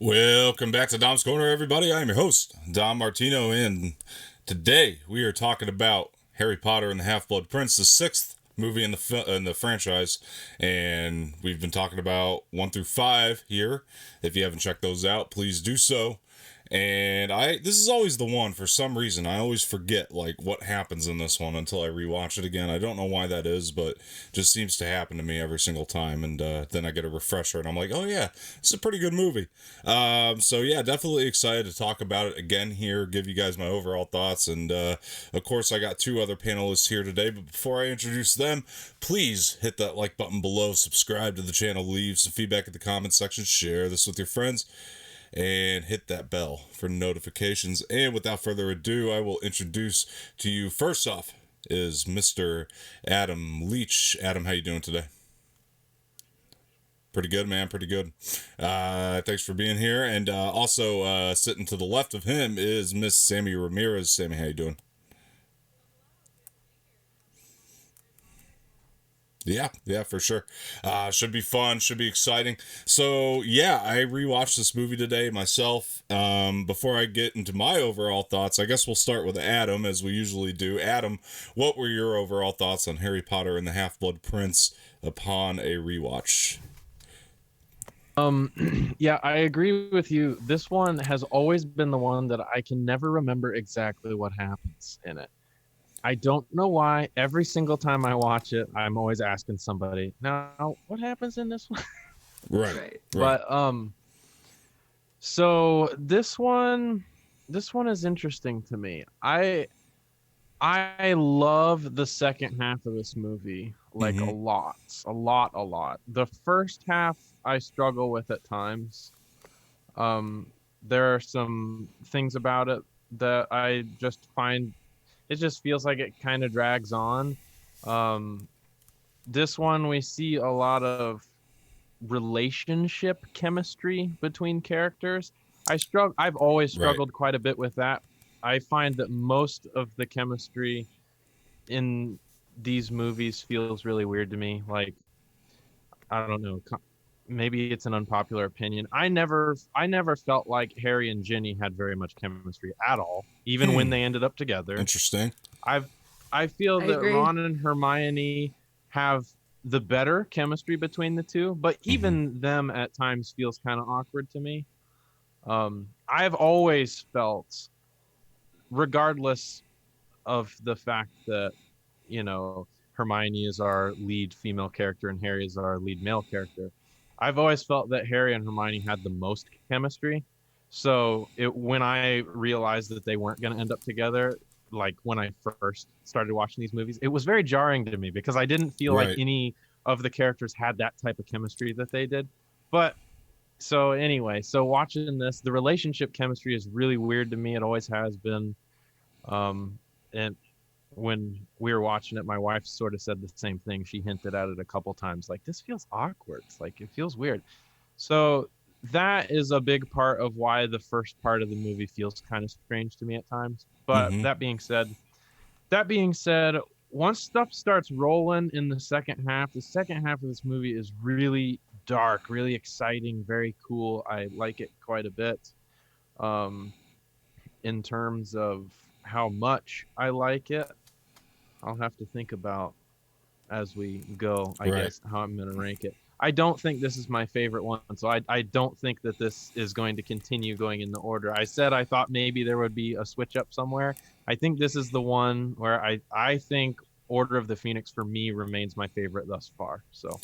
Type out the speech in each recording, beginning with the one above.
Welcome back to Dom's Corner, everybody. I am your host, Dom Martino, and today we are talking about Harry Potter and the Half-Blood Prince, the sixth movie in the franchise, and we've been talking about 1 through 5 here. If you haven't checked those out, please do so. And this is always the one, for some reason I always forget like what happens in this one until I rewatch it again. I don't know why that is, but it just seems to happen to me every single time. And then I get a refresher and I'm like, oh yeah, it's a pretty good movie. So yeah, definitely excited to talk about it again here, give you guys my overall thoughts. And of course I got two other panelists here today, but before I introduce them, please hit that like button below, subscribe to the channel, leave some feedback in the comments section, share this with your friends, and hit that bell for notifications. And without further ado, I will introduce to you, first off, is Mr. Adam Leach. Adam, how you doing today? Pretty good, man. Pretty good. Thanks for being here. And also sitting to the left of him is Miss Samee Ramirez. Samee, how you doing? Yeah, for sure. Should be fun, should be exciting. So, yeah, I rewatched this movie today myself. Before I get into my overall thoughts, I guess we'll start with Adam, as we usually do. Adam, what were your overall thoughts on Harry Potter and the Half-Blood Prince upon a rewatch? Yeah, I agree with you. This one has always been the one that I can never remember exactly what happens in it. I don't know why. Every single time I watch it, I'm always asking somebody, now, what happens in this one? Right, Right. right. But so this one is interesting to me. I love the second half of this movie like Mm-hmm. a lot. The first half I struggle with at times. Um, there are some things about it that I just find it just feels like it kind of drags on. Um, this one we see a lot of relationship chemistry between characters. I've always Right. struggled quite a bit with that. I find that most of the chemistry in these movies feels really weird to me. Like, I don't know, maybe it's an unpopular opinion. I never felt like Harry and Ginny had very much chemistry at all, even when Hmm. they ended up together. Interesting. I've I feel I that agree. Ron and Hermione have the better chemistry between the two, but Mm-hmm. even them at times feels kind of awkward to me. I've always felt, regardless of the fact that, Hermione is our lead female character and Harry is our lead male character, I've always felt that Harry and Hermione had the most chemistry. So when I realized that they weren't going to end up together, like when I first started watching these movies, it was very jarring to me because I didn't feel like Right. any of the characters had that type of chemistry that they did. But so anyway, so watching this, the relationship chemistry is really weird to me. It always has been. And when we were watching it, my wife sort of said the same thing. She hinted at it a couple times, like, this feels awkward. It's like, it feels weird. So that is a big part of why the first part of the movie feels kind of strange to me at times. But Mm-hmm. that being said, once stuff starts rolling in the second half of this movie is really dark, really exciting, very cool. I like it quite a bit. Um, in terms of how much I like it, I'll have to think about as we go, I Right. guess, how I'm going to rank it. I don't think this is my favorite one, so I don't think that this is going to continue going in the order. I said I thought maybe there would be a switch up somewhere. I think this is the one where I think Order of the Phoenix for me remains my favorite thus far. So,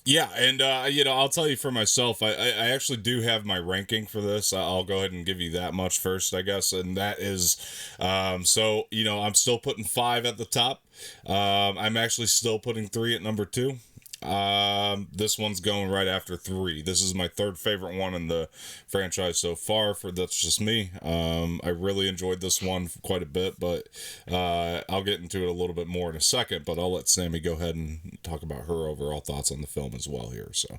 Yeah, and I'll tell you for myself, I actually do have my ranking for this. I'll go ahead and give you that much first, I guess, and that is, so I'm still putting 5 at the top. I'm actually still putting 3 at number 2. This one's going right after 3. This is my third favorite one in the franchise so far. For that's just me. I really enjoyed this one quite a bit, but I'll get into it a little bit more in a second. But I'll let Sammy go ahead and talk about her overall thoughts on the film as well here. So,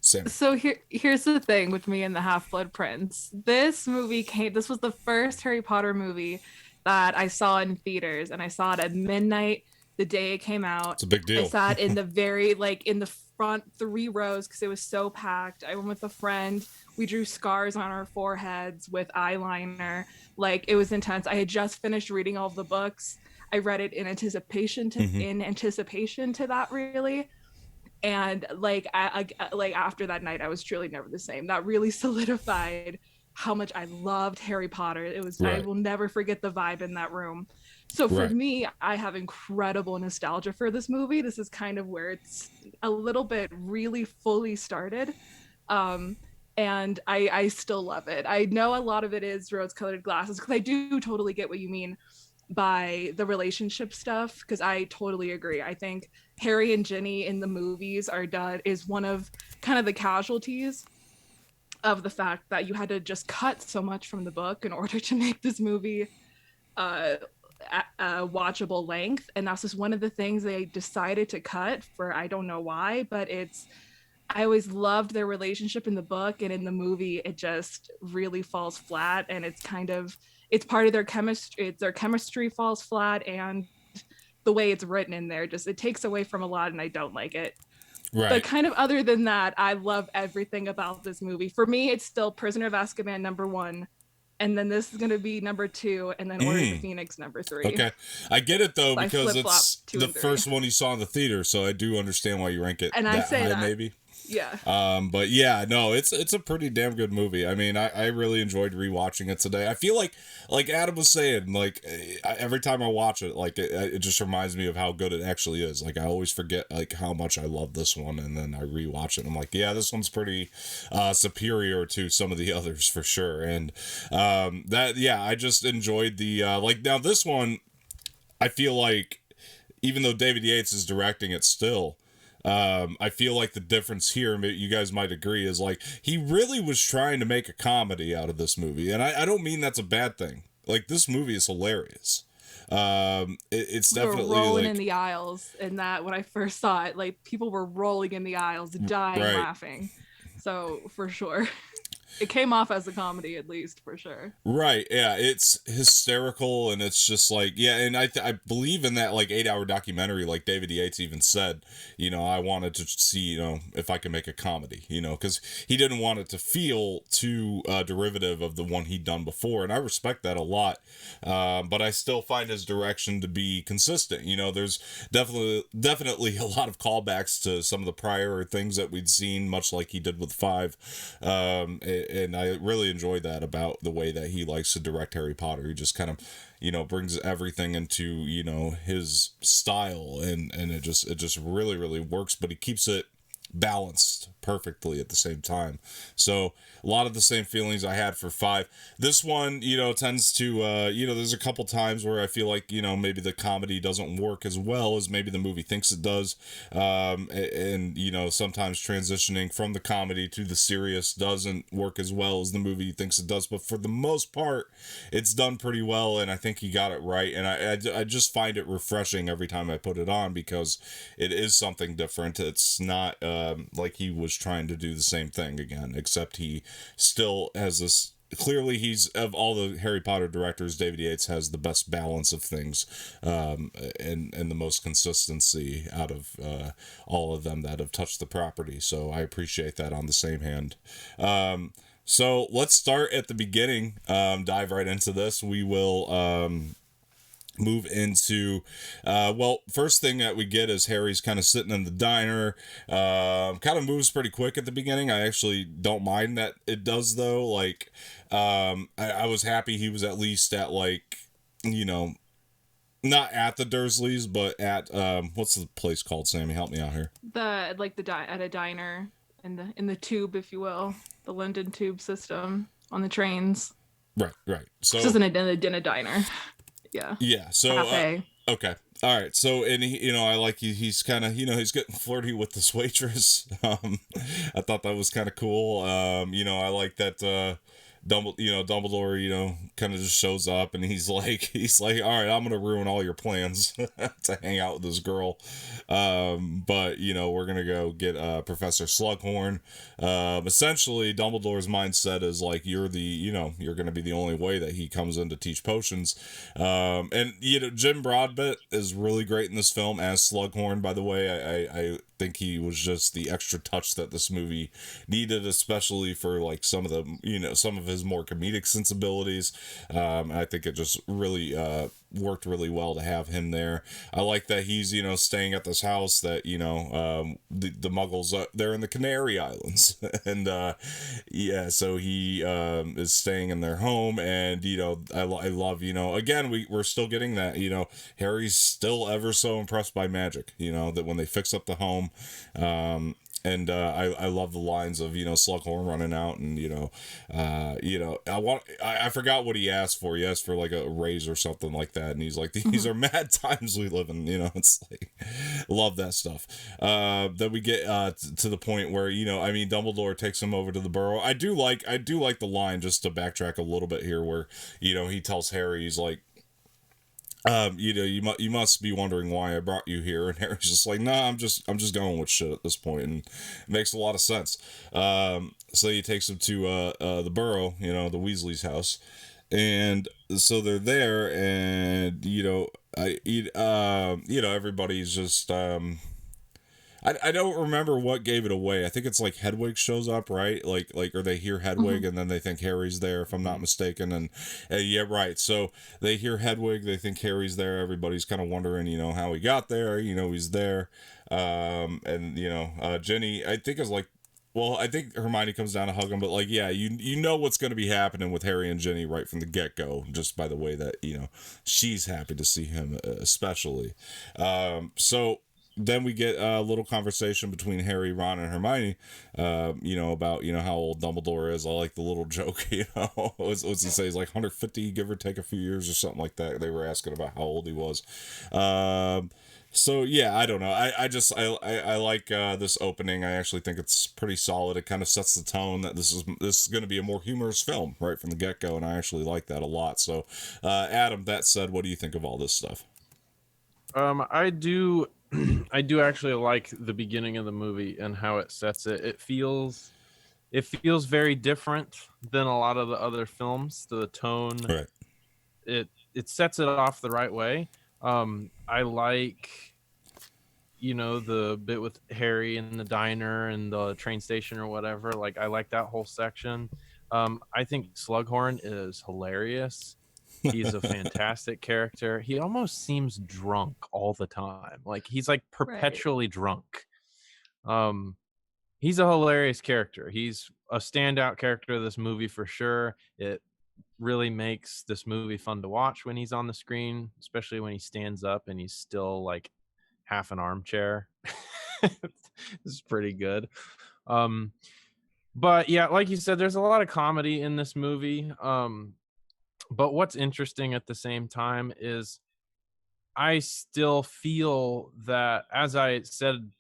Sammy. So here's the thing with me and the Half-Blood Prince. This was the first Harry Potter movie that I saw in theaters, and I saw it at midnight the day it came out. It's a big I deal. sat in the front 3 rows because it was so packed. I went with a friend. We drew scars on our foreheads with eyeliner. Like, it was intense. I had just finished reading all of the books. I read it Mm-hmm. in anticipation to that, really. And like like after that night, I was truly never the same. That really solidified how much I loved Harry Potter. It was, I Right. will never forget the vibe in that room. So for Right. me, I have incredible nostalgia for this movie. This is kind of where it's a little bit really fully started. Um, and I still love it. I know a lot of it is rose colored glasses, because I do totally get what you mean by the relationship stuff, because I totally agree. I think Harry and Ginny in the movies are done is one of kind of the casualties of the fact that you had to just cut so much from the book in order to make this movie uh, a watchable length. And that's just one of the things they decided to cut for, I don't know why, but it's, I always loved their relationship in the book, and in the movie it just really falls flat, and it's kind of, it's part of their chemistry, it's their chemistry falls flat, and the way it's written in there just, it takes away from a lot, and I don't like it. But Right. kind of other than that, I love everything about this movie. For me, it's still Prisoner of Azkaban #1, and then this is going to be #2, and then Order of the Mm. Phoenix #3. Okay. I get it though, So I because flip flop it's 2 the and 3. first one you saw in the theater, so I do understand why you rank it And I that say high, that, maybe. yeah. But yeah, no, it's a pretty damn good movie. I mean, I really enjoyed rewatching it today. I feel like Adam was saying, like every time I watch it, like it just reminds me of how good it actually is. Like I always forget like how much I love this one, and then I rewatch it and I'm like, yeah, this one's pretty superior to some of the others for sure. And that, yeah, I just enjoyed the like, now this one, I feel like even though David Yates is directing it still, I feel like the difference here, you guys might agree, is like he really was trying to make a comedy out of this movie, and I don't mean that's a bad thing. Like this movie is hilarious. It's We were definitely rolling like in the aisles, and that when I first saw it, like people were rolling in the aisles, dying right. laughing. So for sure, it came off as a comedy, at least, for sure. Right, yeah, it's hysterical, and it's just like, yeah, and I believe in that like 8 hour documentary, like David Yates even said, I wanted to see, if I could make a comedy, because he didn't want it to feel too derivative of the one he'd done before, and I respect that a lot, but I still find his direction to be consistent. There's definitely a lot of callbacks to some of the prior things that we'd seen, much like he did with 5, and I really enjoyed that about the way that he likes to direct Harry Potter. He just kind of, brings everything into, his style, and it just really, really works, but he keeps it balanced perfectly at the same time. So a lot of the same feelings I had for 5. This one, tends to, there's a couple times where I feel like, maybe the comedy doesn't work as well as maybe the movie thinks it does. And sometimes transitioning from the comedy to the serious doesn't work as well as the movie thinks it does. But for the most part, it's done pretty well, and I think he got it right. And I just find it refreshing every time I put it on, because it is something different. It's not like he was trying to do the same thing again, except he still has this, clearly he's, of all the Harry Potter directors, David Yates has the best balance of things, and the most consistency out of all of them that have touched the property. So I appreciate that on the same hand. So let's start at the beginning, dive right into this. We will move into first thing that we get is Harry's kind of sitting in the diner. Kind of moves pretty quick at the beginning. I actually don't mind that it does, though. Like I was happy he was at least at, like, not at the Dursleys, but at what's the place called? Sammy, help me out here. The like the at a diner, in the tube, if you will, the London tube system on the trains. Right. So This isn't in a diner. Yeah. Yeah. So Cafe. okay. All right. So, and he, I like he's kind of, he's getting flirty with this waitress. I thought that was kind of cool. I like that. Dumbledore, kind of just shows up, and he's like, all right, I'm gonna ruin all your plans to hang out with this girl. But we're gonna go get Professor Slughorn. Essentially, Dumbledore's mindset is like, you're gonna be the only way that he comes in to teach potions. And Jim Broadbent is really great in this film as Slughorn. By the way, I think he was just the extra touch that this movie needed, especially for like some of the, some of his more comedic sensibilities. I think it just really worked really well to have him there. I like that he's, staying at this house that, the Muggles, they're in the Canary Islands. And, yeah, so he is staying in their home. And, I love, again, we're still getting that, Harry's still ever so impressed by magic, that when they fix up the home, and I love the lines of Slughorn running out and I forgot what he asked for. He asked for like a raise or something like that, and he's like, these are mad times we live in. It's like, love that stuff. Then we get to the point where Dumbledore takes him over to the Burrow. I do like the line, just to backtrack a little bit here, where he tells Harry, he's like, you must be wondering why I brought you here, and Harry's just like, nah, I'm just going with shit at this point, and it makes a lot of sense. So he takes him to the Burrow, the Weasley's house, and so they're there, and everybody's just I don't remember what gave it away. I think it's like Hedwig shows up, right? Like, or they hear Hedwig and then they think Harry's there, if I'm not mistaken. And yeah, right. So they hear Hedwig, they think Harry's there. Everybody's kind of wondering, how he got there. He's there. And Ginny, I think is like, well, I think Hermione comes down to hug him, but like, yeah, you know what's going to be happening with Harry and Ginny right from the get-go, just by the way that, she's happy to see him, especially. So then we get a little conversation between Harry, Ron, and Hermione, about, how old Dumbledore is. I like the little joke, what's he say? He's like 150, give or take a few years or something like that. They were asking about how old he was. So yeah, I don't know. I like this opening. I actually think it's pretty solid. It kind of sets the tone that this is going to be a more humorous film right from the get-go, and I actually like that a lot. So, Adam, that said, what do you think of all this stuff? I do actually like the beginning of the movie and how it sets it. It feels very different than a lot of the other films. The tone, right. It sets it off the right way. I like, the bit with Harry in the diner and the train station or whatever. Like, I like that whole section. I think Slughorn is hilarious. He's a fantastic character. He almost seems drunk all the time. Like, he's like perpetually drunk. He's a hilarious character. He's a standout character of this movie for sure. It really makes this movie fun to watch when he's on the screen, especially when he stands up and he's still like half an armchair. This is pretty good. But yeah, like you said, there's a lot of comedy in this movie. But what's interesting at the same time is I still feel that, as I said,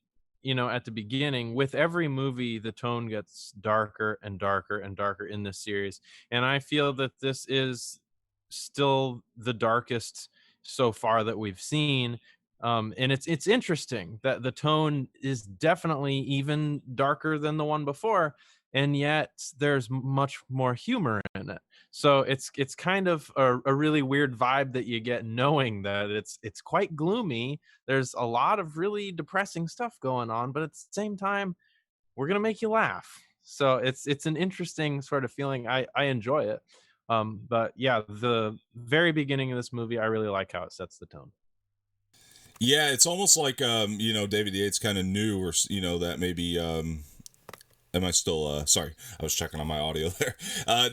at the beginning, with every movie, the tone gets darker and darker and darker in this series. And I feel that this is still the darkest so far that we've seen. And it's interesting that the tone is definitely even darker than the one before, and yet there's much more humor in it. So it's kind of a really weird vibe that you get, knowing that it's quite gloomy. There's a lot of really depressing stuff going on, but at the same time, we're gonna make you laugh. So it's an interesting sort of feeling. I enjoy it. But yeah, the very beginning of this movie, I really like how it sets the tone. Yeah, it's almost like David Yates kind of knew, or that maybe am I still sorry, I was checking on my audio there.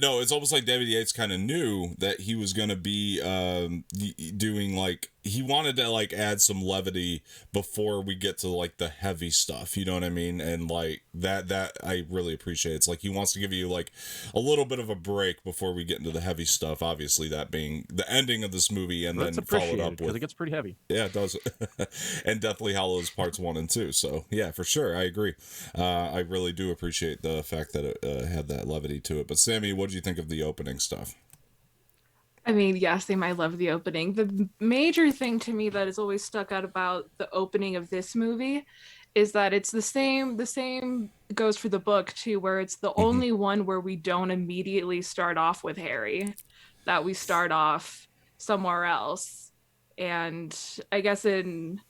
No, it's almost like David Yates kind of knew that he was going to be doing, like, he wanted to like add some levity before we get to like the heavy stuff, you know what I mean? And like that I really appreciate. It's like he wants to give you like a little bit of a break before we get into the heavy stuff, obviously that being the ending of this movie, and then follow it up with, it gets pretty heavy. Yeah, it does. And Deathly Hallows parts 1 and 2. So yeah, for sure, I agree. I really do appreciate the fact that it had that levity to it. But Samee, what did you think of the opening stuff? I mean, yes, they might love the opening. The major thing to me that has always stuck out about the opening of this movie is that it's the same goes for the book too, where it's the only one where we don't immediately start off with Harry, that we start off somewhere else. And I guess in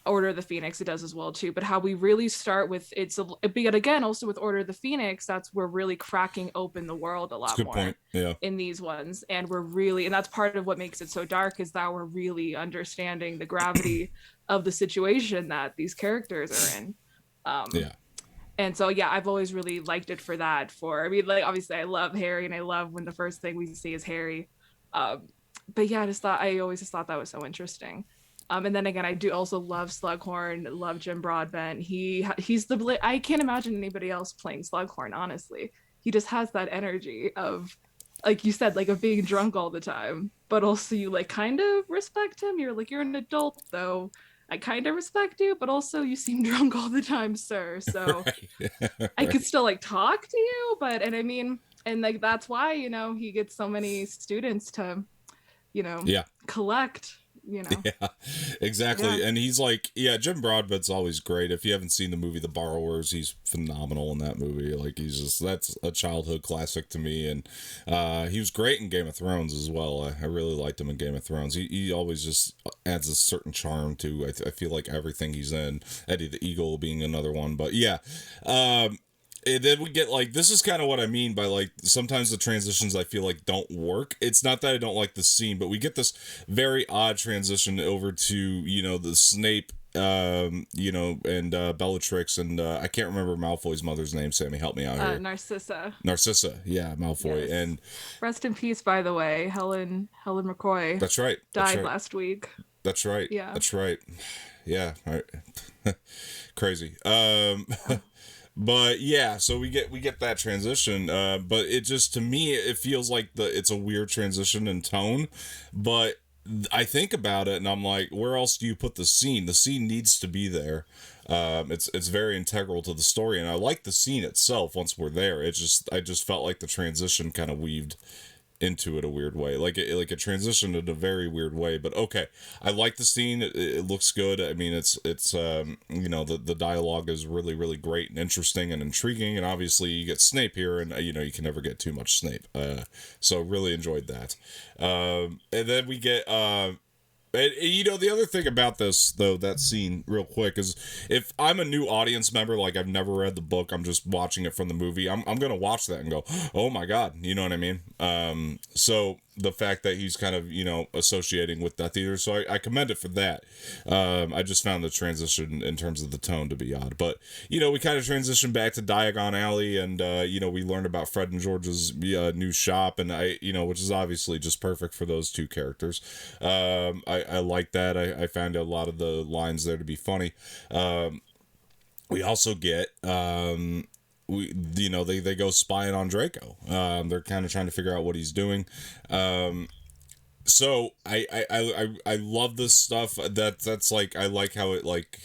Order of the Phoenix, it does as well too. But how we really start with but again, also with Order of the Phoenix, that's we're really cracking open the world a lot That's a good more point. Yeah. in these ones, and we're really, and that's part of what makes it so dark, is that we're really understanding the gravity of the situation that these characters are in. Yeah. And so yeah, I've always really liked it for that. For I mean, like obviously I love Harry, and I love when the first thing we see is Harry. But yeah, I always just thought that was so interesting. And then again, I do also love Slughorn, love Jim Broadbent. He's I can't imagine anybody else playing Slughorn, honestly. He just has that energy of, like you said, like of being drunk all the time, but also you like kind of respect him. You're like, you're an adult though. I kind of respect you, but also you seem drunk all the time, sir. So Right. I could still like talk to you, and I mean, and like that's why, he gets so many students to, Yeah. collect, Yeah, exactly. Yeah. And he's like, yeah, Jim Broadbent's always great. If you haven't seen the movie The Borrowers, he's phenomenal in that movie. Like that's a childhood classic to me. And he was great in Game of Thrones as well. I really liked him in Game of Thrones. He always just adds a certain charm to, I feel like, everything he's in. Eddie the Eagle being another one. But yeah, and then we get like, this is kind of what I mean by like sometimes the transitions I feel like don't work. It's not that I don't like the scene, but we get this very odd transition over to the Snape, and Bellatrix, and I can't remember Malfoy's mother's name. Sammy, help me out here. Narcissa, yeah, Malfoy. Yes. And rest in peace, by the way, Helen McCoy. That's right. Died last week. That's right. Yeah. That's right. Yeah. Right. Crazy. But yeah, so we get that transition, but it just, to me, it feels like it's a weird transition in tone, but I think about it and I'm like, where else do you put the scene? The scene needs to be there. It's very integral to the story, and I like the scene itself once we're there. I just felt like the transition kind of weaved into it a weird way, like it transitioned in a very weird way. But okay, I like the scene. It looks good. I mean, it's the dialogue is really, really great and interesting and intriguing, and obviously you get Snape here, and you can never get too much Snape, so really enjoyed that. And then we get the other thing about this, though, that scene, real quick, is if I'm a new audience member, like I've never read the book, I'm just watching it from the movie, I'm going to watch that and go, oh my God, you know what I mean? So the fact that he's kind of, associating with Death Eater, so I commend it for that. I just found the transition in terms of the tone to be odd. But, we kind of transitioned back to Diagon Alley, and, we learned about Fred and George's new shop, and which is obviously just perfect for those two characters. I like that. I found a lot of the lines there to be funny. We also get, they go spying on Draco. They're kind of trying to figure out what he's doing. So I love this stuff. That's like, I like how it like,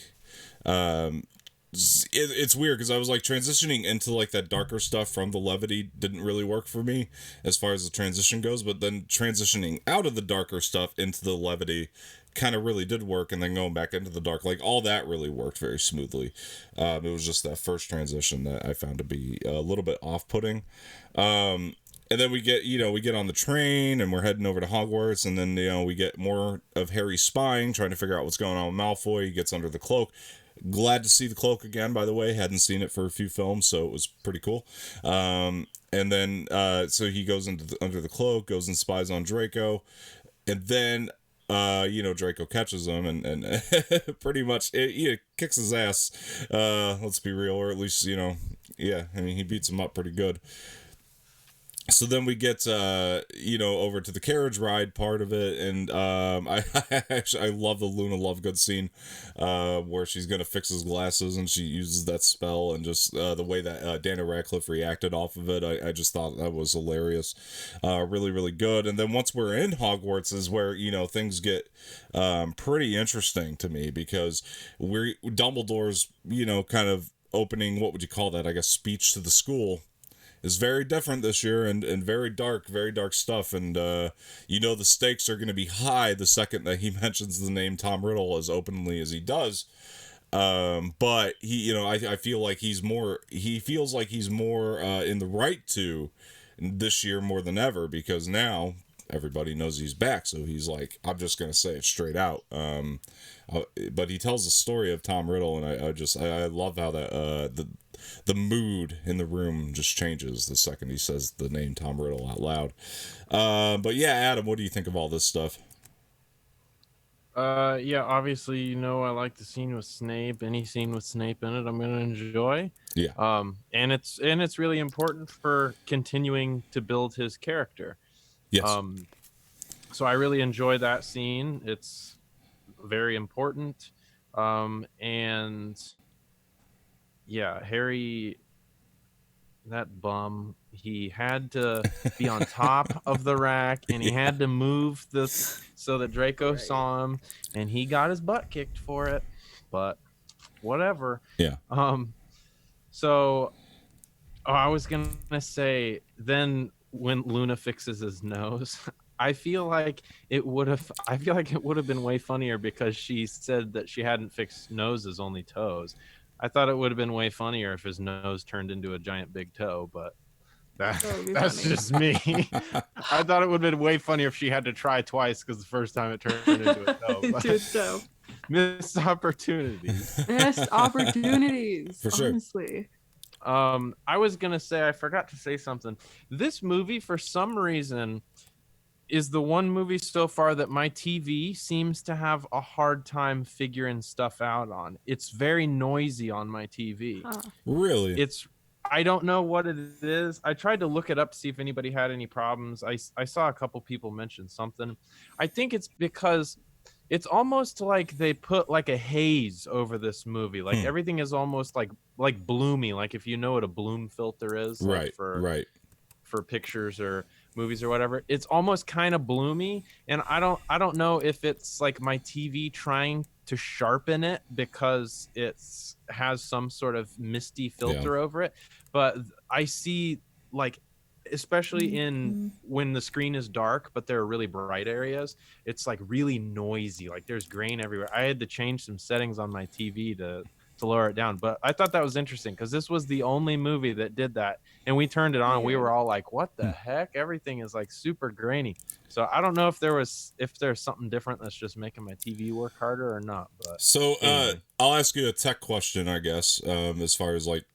it's weird because I was like transitioning into like that darker stuff from the levity didn't really work for me as far as the transition goes, but then transitioning out of the darker stuff into the levity kind of really did work, and then going back into the dark, like all that really worked very smoothly. It was just that first transition that I found to be a little bit off-putting. And then we get on the train and we're heading over to Hogwarts, and then we get more of Harry spying, trying to figure out what's going on with Malfoy. He gets under the cloak. Glad to see the cloak again, by the way. Hadn't seen it for a few films, so it was pretty cool. And then so he goes under the cloak, goes and spies on Draco, and then Draco catches him and pretty much kicks his ass. Let's be real, or at least he beats him up pretty good. So then we get over to the carriage ride part of it, and I love the Luna Lovegood scene where she's gonna fix his glasses and she uses that spell, and just the way that Daniel Radcliffe reacted off of it, I just thought that was hilarious. Really, really good. And then once we're in Hogwarts is where things get pretty interesting to me, because Dumbledore's kind of opening, what would you call that, I guess, speech to the school is very different this year, and very dark stuff. And the stakes are going to be high the second that he mentions the name Tom Riddle as openly as he does. But he, I feel like he feels like he's more in the right to this year more than ever, because now everybody knows he's back. So he's like, I'm just gonna say it straight out. But he tells the story of Tom Riddle, and I love how that the mood in the room just changes the second he says the name Tom Riddle out loud. But yeah, Adam, what do you think of all this stuff? Yeah, obviously, I like the scene with Snape. Any scene with Snape in it, I'm gonna enjoy. Yeah. And it's really important for continuing to build his character. Yes. So I really enjoy that scene. It's very important. And yeah, Harry, that bum, he had to be on top of the rack, and he had to move this so that Draco saw him, and he got his butt kicked for it, but whatever. Yeah. So I was gonna say, then when Luna fixes his nose, I feel like it would have been way funnier because she said that she hadn't fixed noses, only toes. I thought it would have been way funnier if his nose turned into a giant big toe, but that's funny. just me. I thought it would have been way funnier if she had to try twice because the first time it turned into a toe. Into a toe. Missed opportunities. Missed opportunities. For sure. Honestly. I was gonna say, I forgot to say something. This movie, for some reason, is the one movie so far that my TV seems to have a hard time figuring stuff out on. It's very noisy on my TV. Huh. Really? I don't know what it is. I tried to look it up to see if anybody had any problems. I saw a couple people mention something. I think it's because it's almost like they put like a haze over this movie. Like everything is almost like bloomy. Like if you know what a bloom filter is, like for pictures or movies or whatever, it's almost kind of bloomy. And I don't know if it's like my TV trying to sharpen it because it has some sort of misty filter over it. But I see, like, especially in when the screen is dark but there are really bright areas, it's like really noisy, like there's grain everywhere. I had to change some settings on my TV to lower it down, but I thought that was interesting because this was the only movie that did that, and we turned it on and we were all like, what the heck, everything is like super grainy. So I don't know if there's something different that's just making my TV work harder or not. But so I'll ask you a tech question, I guess, as far as like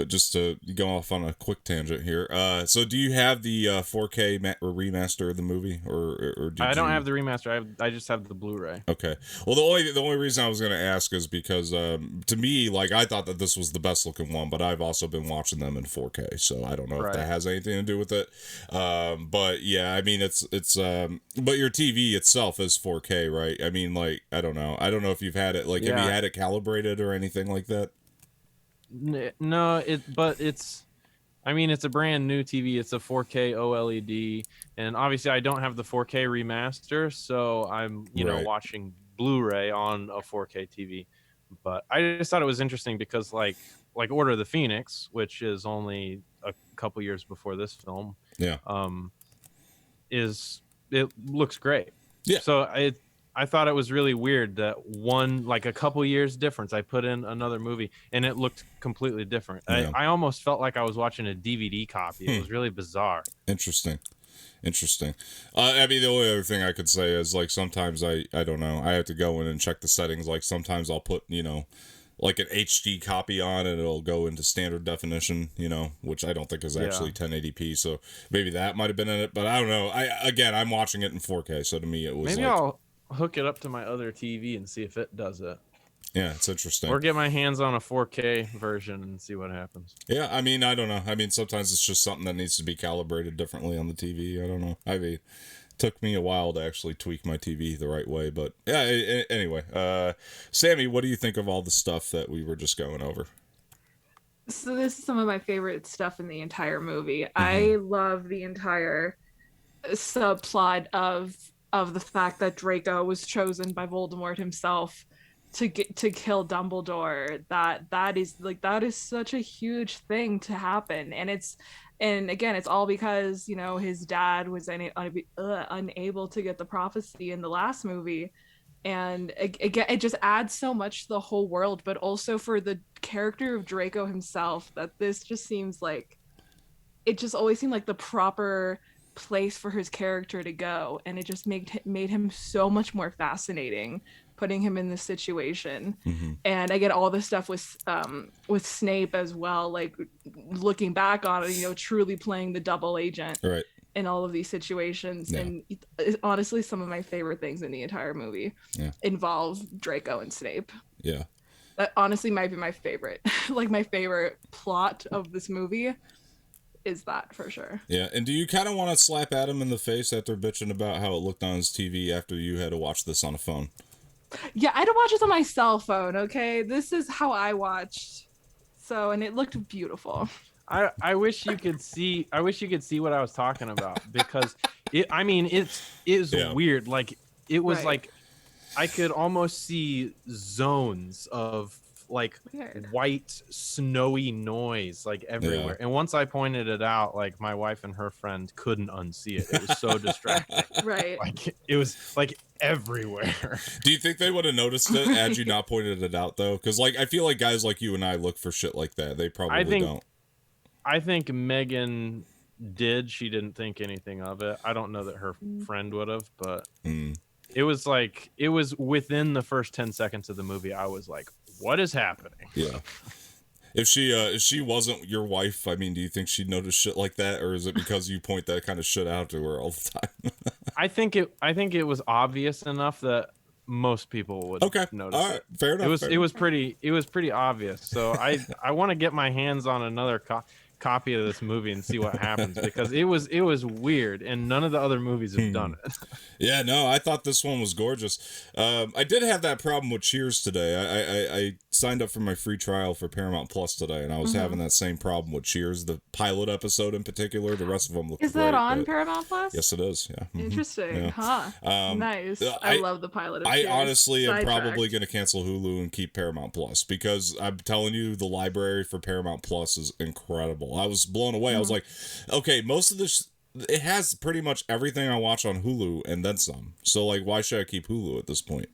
just to go off on a quick tangent here. So do you have the 4K remaster of the movie, or I don't have the remaster. I just have the Blu-ray. Okay. Well, the only reason I was going to ask is because to me, like, I thought that this was the best looking one, but I've also been watching them in 4K, so I don't know if that has anything to do with it. But yeah, I mean, it's but your TV itself is 4K, right? I mean, like, I don't know if you've had it, like, have you had it calibrated or anything like that? No, it's a brand new TV. It's a 4K OLED, and obviously I don't have the 4K remaster, so I'm watching Blu-ray on a 4K TV. But I just thought it was interesting because like Order of the Phoenix, which is only a couple years before this film, it looks great. Yeah. So I thought it was really weird that a couple years difference, I put in another movie and it looked completely different. Yeah. I almost felt like I was watching a DVD copy. It was really bizarre. Interesting. I mean, the only other thing I could say is, like, sometimes I don't know, I have to go in and check the settings. Like, sometimes I'll put, like an HD copy on and it'll go into standard definition, which I don't think is actually 1080p. So maybe that might have been in it, but I don't know. I'm watching it in 4K. So to me, it was maybe I'll hook it up to my other TV and see if it does it. Yeah, it's interesting. Or get my hands on a 4K version and see what happens. Yeah, I mean, I don't know. I mean, sometimes it's just something that needs to be calibrated differently on the TV. I don't know. I mean, it took me a while to actually tweak my TV the right way. But yeah, anyway. Samee, what do you think of all the stuff that we were just going over? So this is some of my favorite stuff in the entire movie. I love the entire subplot of the fact that Draco was chosen by Voldemort himself to kill Dumbledore. That is such a huge thing to happen, and again, it's all because his dad was unable to get the prophecy in the last movie, and again, it just adds so much to the whole world, but also for the character of Draco himself, that this just seems like, it just always seemed like the proper place for his character to go, and it just made him so much more fascinating, putting him in this situation. And I get all the stuff with Snape as well, like looking back on it, you know, truly playing the double agent Right. in all of these situations. Yeah. And honestly, some of my favorite things in the entire movie involve Draco and Snape. Yeah. That honestly might be my favorite. Like my favorite plot of this movie is that for sure. Yeah. And do you kind of want to slap Adam in the face after bitching about how it looked on his TV after you had to watch this on a phone? Yeah, I had to watch this on my cell phone, okay? This is how I watched. So, and it looked beautiful. I wish you could see what I was talking about, because it's weird. Like it was like I could almost see zones of like white snowy noise like everywhere. And once I pointed it out, like my wife and her friend couldn't unsee it. It was so distracting. Right. Like it was like everywhere. Do you think they would have noticed it had you not pointed it out though? Because like I feel like guys like you and I look for shit like that. They probably don't. I think Megan did. She didn't think anything of it. I don't know that her friend would have, but it was within the first 10 seconds of the movie. I was like, what is happening? Yeah. If she wasn't your wife, I mean, do you think she'd notice shit like that, or is it because you point that kind of shit out to her all the time? I think it was obvious enough that most people would notice. All right. Fair enough. It was pretty obvious. So I want to get my hands on another copy of this movie and see what happens, because it was weird, and none of the other movies have done it. Yeah, no, I thought this one was gorgeous. I did have that problem with Cheers today. I signed up for my free trial for Paramount Plus today, and I was having that same problem with Cheers, the pilot episode in particular. The rest of them look great. Is that on Paramount Plus? Yes, it is. Yeah. Interesting. Yeah. Huh. Nice. I love the pilot of I Cheers. honestly am probably going to cancel Hulu and keep Paramount Plus, because I'm telling you, the library for Paramount Plus is incredible. I was blown away. I was like, okay, most of this, it has pretty much everything I watch on Hulu and then some. So like, why should I keep Hulu at this point?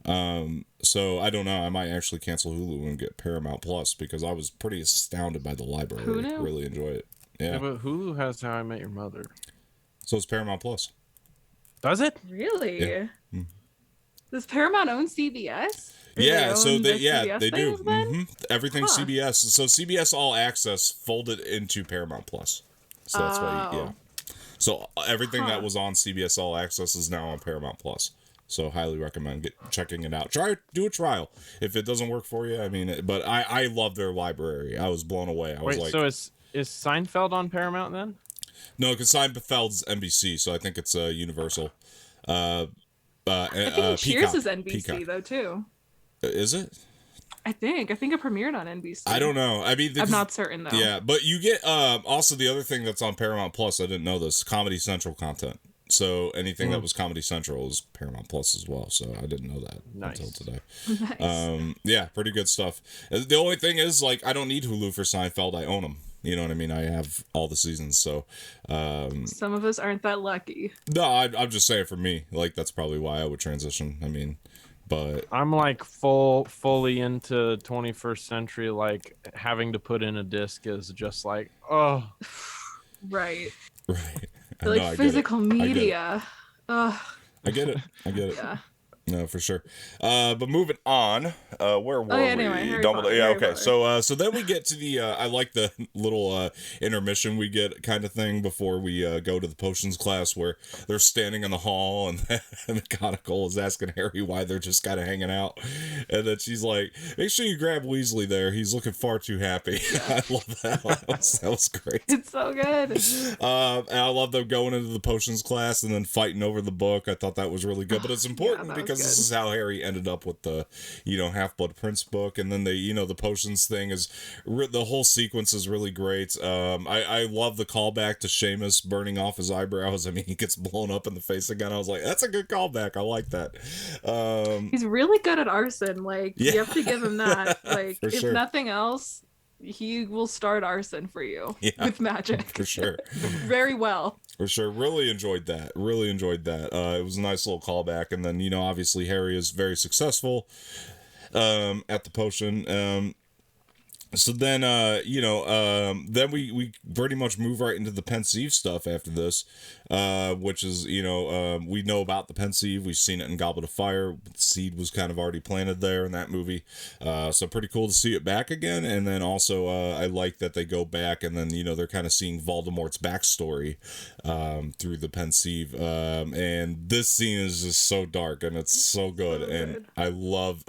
So I don't know. I might actually cancel Hulu and get Paramount Plus, because I was pretty astounded by the library. Hulu? Really enjoy it. Yeah. But Hulu has How I Met Your Mother. So it's Paramount Plus. Does it? Really? Yeah. Does Paramount own CBS? Yeah, so they CBS do. things, Everything's CBS. So CBS All Access folded into Paramount Plus. So that's why, So everything that was on CBS All Access is now on Paramount Plus. So highly recommend checking it out. Do a trial. If it doesn't work for you, I mean, but I love their library. I was blown away. I was like, so is Seinfeld on Paramount then? No, because Seinfeld's NBC, so I think it's Universal. I think Cheers Peacock. is NBC Peacock. though too. Is it? I think it premiered on NBC. I don't know. I mean, I'm not certain though. Yeah, but you get also the other thing that's on Paramount Plus. I didn't know this: Comedy Central content. So anything that was Comedy Central is Paramount Plus as well. So I didn't know that until today. Nice. Yeah, pretty good stuff. The only thing is, like, I don't need Hulu for Seinfeld. I own them. You know what I mean? I have all the seasons. So some of us aren't that lucky. No, I'm just saying for me. Like, that's probably why I would transition. I mean, but I'm like fully into 21st century. Like having to put in a disc is just like, oh, right. Like physical media. I get it. Yeah. No, for sure. But moving on, where were we? Anyway, Harry Potter, yeah, Harry okay. Potter. So then we get to the I like the little intermission we get kind of thing before we go to the potions class, where they're standing in the hall and McGonagall is asking Harry why they're just kind of hanging out, and then she's like, "Make sure you grab Weasley there. He's looking far too happy." I love that. That was great. It's so good. And I love them going into the potions class and then fighting over the book. I thought that was really good, but it's important because this is how Harry ended up with the, Half-Blood Prince book, and then the potions thing is, the whole sequence is really great. I love the callback to Seamus burning off his eyebrows. I mean, he gets blown up in the face again. I was like, that's a good callback. I like that. He's really good at arson. Like, you have to give him that. Like, if nothing else, he will start arson for you with magic. For sure. Very well. For sure. Really enjoyed that. It was a nice little callback. And then, obviously Harry is very successful at the potion. So then, then we pretty much move right into the pensieve stuff after this, which is, we know about the pensieve. We've seen it in Goblet of Fire. The seed was kind of already planted there in that movie. So pretty cool to see it back again. And then also, I like that they go back and then, they're kind of seeing Voldemort's backstory through the pensieve. And this scene is just so dark and it's so good. And I love,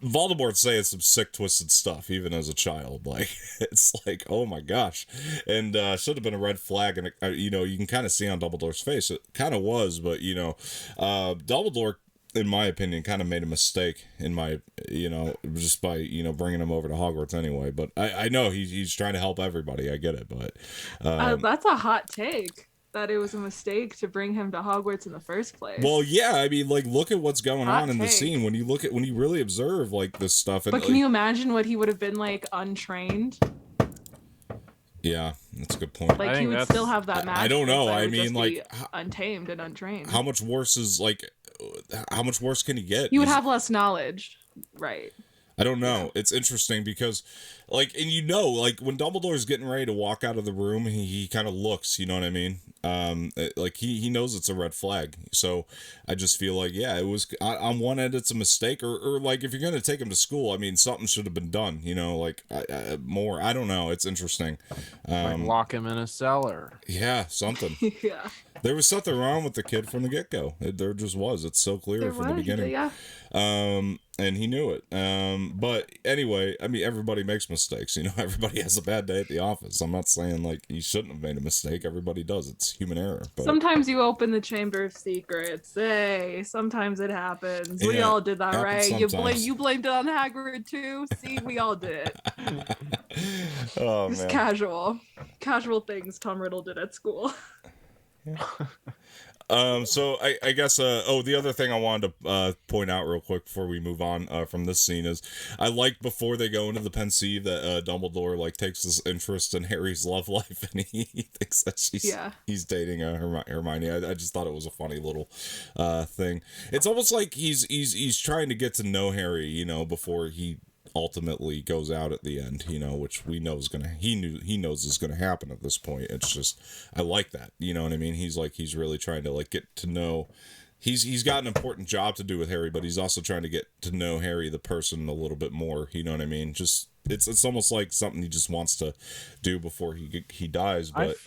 Voldemort saying some sick, twisted stuff, even as a child. Like, it's like, oh my gosh. And should have been a red flag. And, you can kind of see on Dumbledore's face. It kind of was, but, Dumbledore, in my opinion, kind of made a mistake just by, bringing him over to Hogwarts anyway. But I know he's trying to help everybody. I get it. But that's a hot take. That it was a mistake to bring him to Hogwarts in the first place. Well, yeah, I mean, like, look at what's going on in the scene when you really observe like this stuff. And, but can you imagine what he would have been like untrained? Yeah, that's a good point. Like he would still have that magic. I don't know. I mean, like untamed and untrained. How much worse can he get? You would have less knowledge, right? I don't know. It's interesting because, like, and like when Dumbledore's getting ready to walk out of the room, he kind of looks. You know what I mean? Like he knows it's a red flag. So I just feel like, yeah, it was on one end it's a mistake, or like if you're gonna take him to school, I mean, something should have been done. Like more. I don't know. It's interesting. Like lock him in a cellar. Yeah, something. Yeah. There was something wrong with the kid from the get-go. There just was. It's so clear from the beginning. Yeah. And he knew it. But anyway, I mean, everybody makes mistakes. Everybody has a bad day at the office. I'm not saying like he shouldn't have made a mistake. Everybody does. It's human error. But sometimes you open the Chamber of Secrets. Hey, sometimes it happens. Yeah, we all did that, right? Sometimes. You blamed it on Hagrid too. See, we all did it. Oh, it's man. Casual things Tom Riddle did at school. So I guess the other thing I wanted to point out real quick before we move on from this scene is I like before they go into the pensieve that Dumbledore like takes his interest in Harry's love life and he thinks that he's dating Hermione. I just thought it was a funny little thing. It's almost like he's trying to get to know Harry, before he ultimately goes out at the end, which we know he knows is gonna happen at this point. It's just I like that, you know what I mean? He's really trying to like get to know. He's got an important job to do with Harry, but he's also trying to get to know Harry the person a little bit more. You know what I mean? Just it's almost like something he just wants to do before he dies. But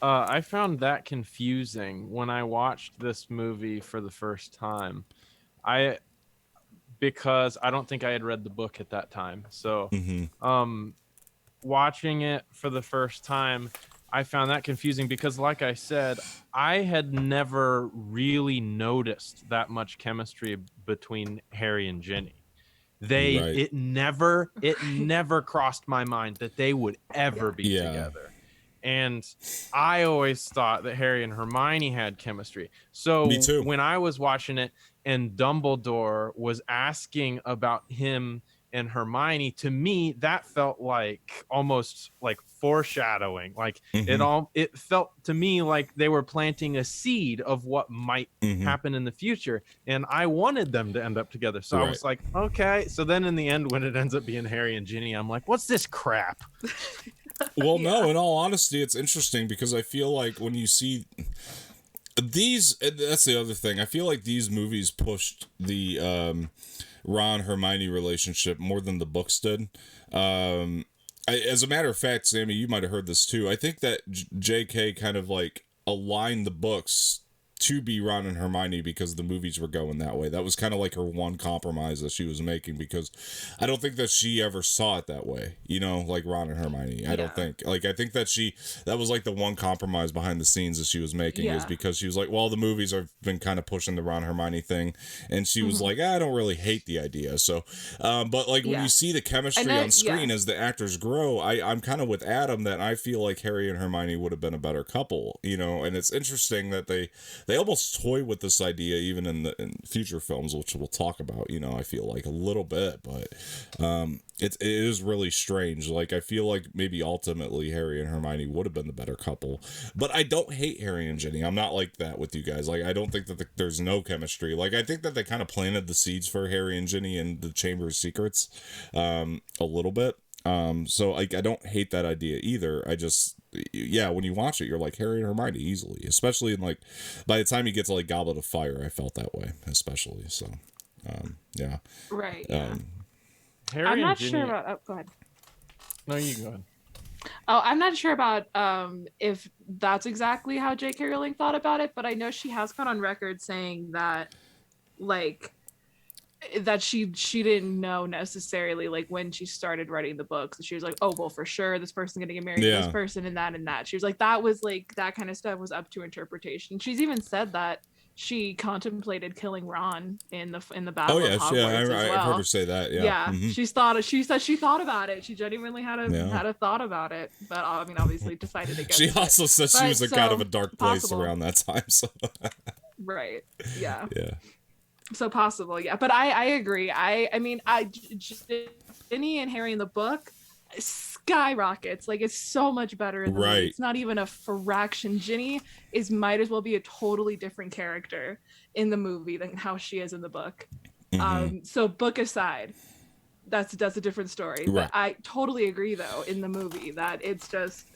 I found that confusing when I watched this movie for the first time. Because I don't think I had read the book at that time. So watching it for the first time, I found that confusing because, like I said, I had never really noticed that much chemistry between Harry and Ginny. It never crossed my mind that they would ever be together. And I always thought that Harry and Hermione had chemistry. So me too. When I was watching it and Dumbledore was asking about him and Hermione, to me, that felt like almost like foreshadowing. Like it felt to me like they were planting a seed of what might happen in the future. And I wanted them to end up together. So I was like, okay. So then in the end, when it ends up being Harry and Ginny, I'm like, what's this crap? Well, no, in all honesty, it's interesting because I feel like when you see these, that's the other thing. I feel like these movies pushed the Ron Hermione relationship more than the books did. As a matter of fact, Sammy, you might have heard this too. I think that J.K. kind of like aligned the books to be Ron and Hermione because the movies were going that way. That was kind of like her one compromise that she was making because I don't think that she ever saw it that way, like Ron and Hermione. I don't think. Like, I think that that was like the one compromise behind the scenes that she was making is because she was like, well, the movies have been kind of pushing the Ron Hermione thing. And she was like, I don't really hate the idea. So, but like when you see the chemistry on screen as the actors grow, I'm kind of with Adam that I feel like Harry and Hermione would have been a better couple, and it's interesting that they almost toy with this idea even in future films, which we'll talk about, I feel like a little bit, but it is really strange. Like, I feel like maybe ultimately Harry and Hermione would have been the better couple, but I don't hate Harry and Ginny. I'm not like that with you guys. Like, I don't think that there's no chemistry. Like, I think that they kind of planted the seeds for Harry and Ginny in the Chamber of Secrets a little bit. So like, I don't hate that idea either. I just, when you watch it, you're like Harry and Hermione easily, especially in, like, by the time you get to, like, Goblet of Fire, I felt that way, especially. So, yeah. Right. Harry I'm and not Ginny... sure about. Oh, go ahead. No, you go ahead. Oh, I'm not sure about if that's exactly how J.K. Rowling thought about it, but I know she has gone on record saying that, like, that she didn't know necessarily, like, when she started writing the books, she was like, oh well, for sure this person's gonna get married to this person and that. She was like, that was like, that kind of stuff was up to interpretation. She's even said that she contemplated killing Ron in the Battle of Hogwarts as well. I've heard her say that. She said she thought about it. She genuinely had a thought about it, but I mean, obviously decided against she it. also said she was kind of a dark place around that time, so right. Yeah. So possible, yeah. But I agree. I mean, Ginny and Harry in the book skyrockets. Like, it's so much better in the movie. It's not even a fraction. Ginny might as well be a totally different character in the movie than how she is in the book. So book aside, that's a different story. Right. But I totally agree, though, in the movie that it's just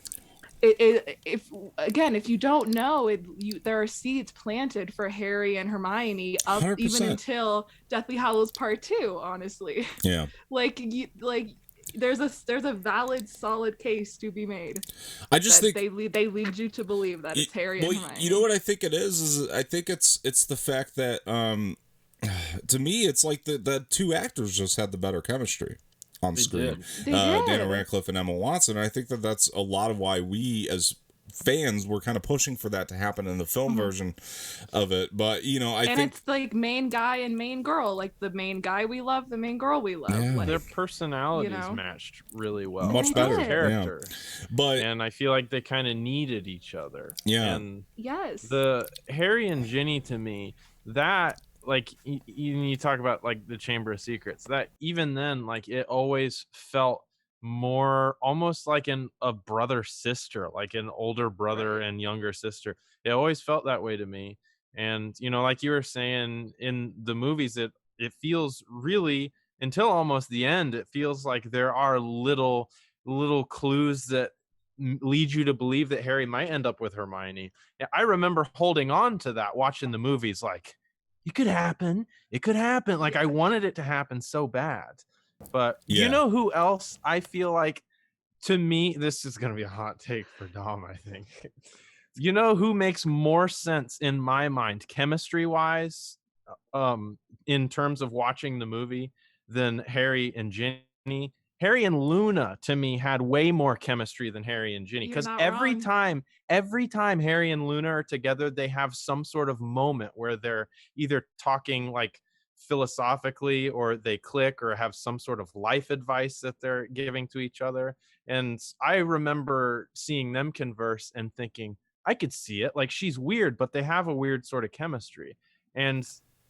if you don't know, there are seeds planted for Harry and Hermione up 100%. Even until Deathly Hallows Part 2, honestly. Yeah. There's a valid, solid case to be made. I just think they lead you to believe that it's Harry and Hermione. You know what I think it is I think it's the fact that to me it's like the two actors just had the better chemistry on screen. Daniel Radcliffe and Emma Watson. And I think that's a lot of why we as fans were kind of pushing for that to happen in the film version of it. But I think it's like main guy and main girl, like the main guy we love, the main girl we love. Yeah. Like, their personalities matched really well. Much better character. Yeah. And I feel like they kind of needed each other. Yeah. And yes. The Harry and Ginny, to me, that, like, you talk about, like, the Chamber of Secrets, that even then, like, it always felt more almost like a brother sister, like an older brother and younger sister. It always felt that way to me. And like you were saying, in the movies, it feels really, until almost the end, it feels like there are little clues that lead you to believe that Harry might end up with Hermione. I remember holding on to that, watching the movies, like, it could happen. Like, I wanted it to happen so bad. But you know who else I feel like, to me, this is going to be a hot take for Dom, I think. You know who makes more sense in my mind, chemistry wise, in terms of watching the movie, than Harry and Ginny? Harry and Luna, to me, had way more chemistry than Harry and Ginny, because every time Harry and Luna are together, they have some sort of moment where they're either talking, like, philosophically, or they click, or have some sort of life advice that they're giving to each other. And I remember seeing them converse and thinking, I could see it. Like, she's weird, but they have a weird sort of chemistry. And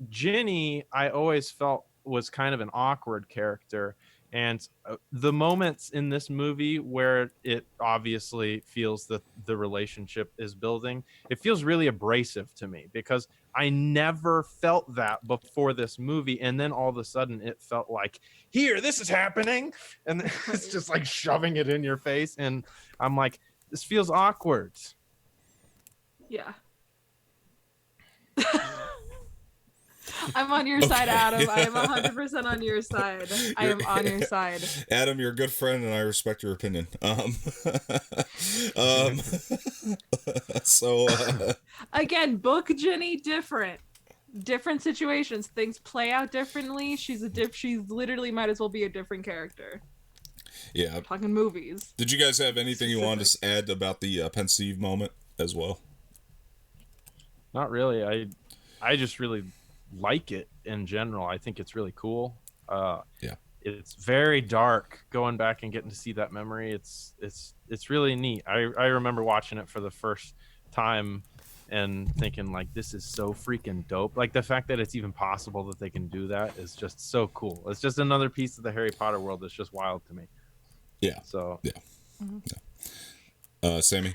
Ginny, I always felt, was kind of an awkward character. And the moments in this movie where it obviously feels that the relationship is building, it feels really abrasive to me, because I never felt that before this movie. And then all of a sudden it felt like, here, this is happening. And it's just like shoving it in your face. And I'm like, this feels awkward. Yeah. I'm on your side, Adam. I am 100% on your side. I am on your side. Adam, you're a good friend, and I respect your opinion. So again, book Ginny different situations. Things play out differently. She's literally might as well be a different character. Yeah. We're talking movies. Did you guys have anything you wanted to add about the pensive moment as well? Not really. I just really like it in general. I think it's really cool. It's very dark. Going back and getting to see that memory, it's really neat. I remember watching it for the first time and thinking like, this is so freaking dope. Like the fact that it's even possible that they can do that is just so cool. It's just another piece of the Harry Potter world that's just wild to me. Yeah. So yeah. Mm-hmm. Yeah. Samee?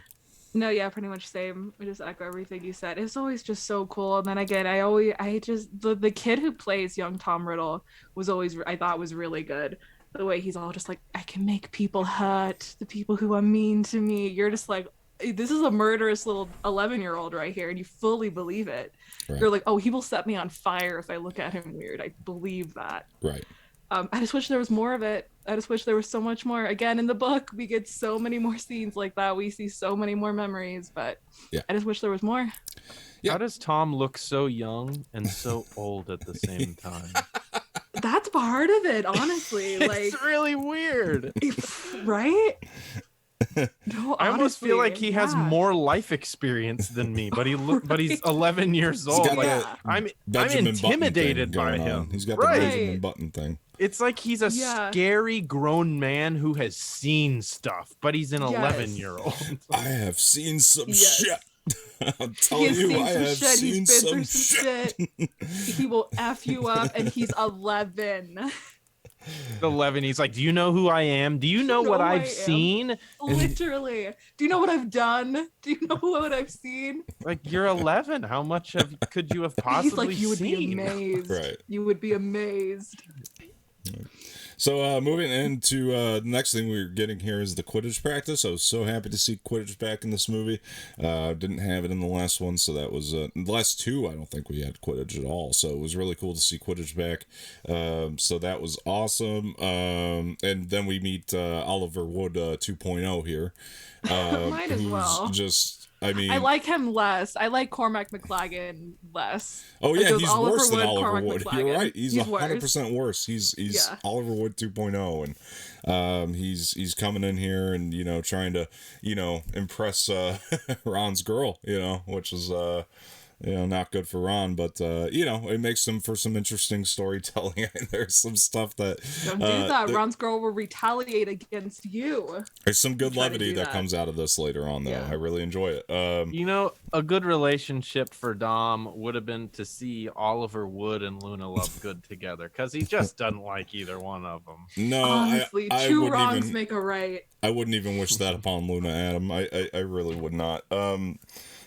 No, yeah, pretty much same. I just echo everything you said. It's always just so cool. And then again, the kid who plays young Tom Riddle was always, I thought, was really good. The way he's all just like, I can make people hurt, the people who are mean to me. You're just like, this is a murderous little 11-year-old right here, and you fully believe it. Right. You're like, oh, he will set me on fire if I look at him weird. I believe that. Right. I just wish there was more of it. I just wish there was so much more. Again, in the book, we get so many more scenes like that. We see so many more memories, but yeah. I just wish there was more. Yeah. How does Tom look so young and so old at the same time? That's part of it, honestly. Like, it's really weird. Right? No, I almost feel like he has more life experience than me, but he's 11 years old. Like, I'm intimidated by him. He's got the Benjamin Button thing. It's like he's a scary grown man who has seen stuff, but he's an 11-year-old. I have seen some shit. I'll tell you, I have seen some shit. He will F you up, and he's 11. 11, he's like, do you know who I am? Do you know what I've seen? Literally. Do you know what I've done? Do you know what I've seen? Like, you're 11. How much could you have possibly he's like, you would seen? be amazed. Right. You would be amazed. So moving into the next thing we're getting here is the Quidditch practice. I was so happy to see Quidditch back in this movie. Didn't have it in the last one, so that was the last two. I don't think we had Quidditch at all, so it was really cool to see Quidditch back. So that was awesome. And then we meet Oliver Wood 2.0 here. Might as well. I mean, I like him less. I like Cormac McLagan less. Oh yeah, he's worse than Oliver Wood. McLagan. You're right. He's 100% worse. He's Oliver Wood 2.0, and he's coming in here and trying to impress Ron's girl, which is not good for Ron, but it makes him for some interesting storytelling. There's some stuff that don't do that. Ron's girl will retaliate against you. There's some good levity that comes out of this later on, though. I really enjoy it. A good relationship for Dom would have been to see Oliver Wood and Luna Lovegood together, because he just doesn't like either one of them. No, honestly, two wrongs make a right. I wouldn't even wish that upon Luna, Adam. I really would not.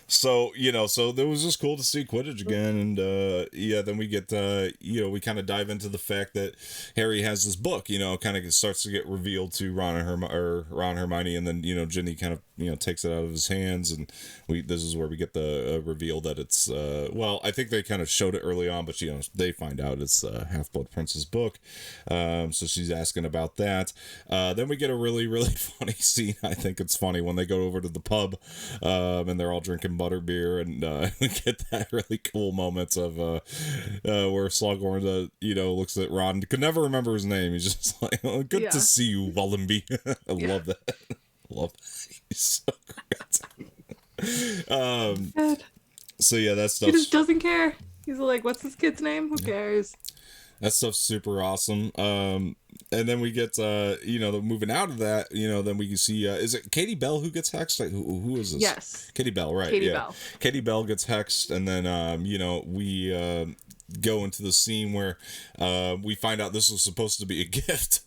So there was just cool to see Quidditch again, and then we get we kind of dive into the fact that Harry has this book, kind of starts to get revealed to Ron and Hermione, and then Ginny kind of takes it out of his hands, and this is where we get the reveal that it's I think they kind of showed it early on, but they find out it's Half-Blood Prince's book, so she's asking about that. Then we get a really, really funny scene. I think it's funny when they go over to the pub, and they're all drinking butterbeer, and we get that really cool moment of where Slughorn looks at Ron, could never remember his name. He's just like, oh, good to see you, Wallenby. I love that. Love that. He's so great. So yeah, that stuff. He just doesn't care. He's like, what's this kid's name? Who cares? That stuff's super awesome. And then we get, moving out of that, then we can see, is it Katie Bell who gets hexed? Like, who is this? Yes. Katie Bell, right. Katie Bell. Katie Bell gets hexed, and then, we go into the scene where we find out this was supposed to be a gift.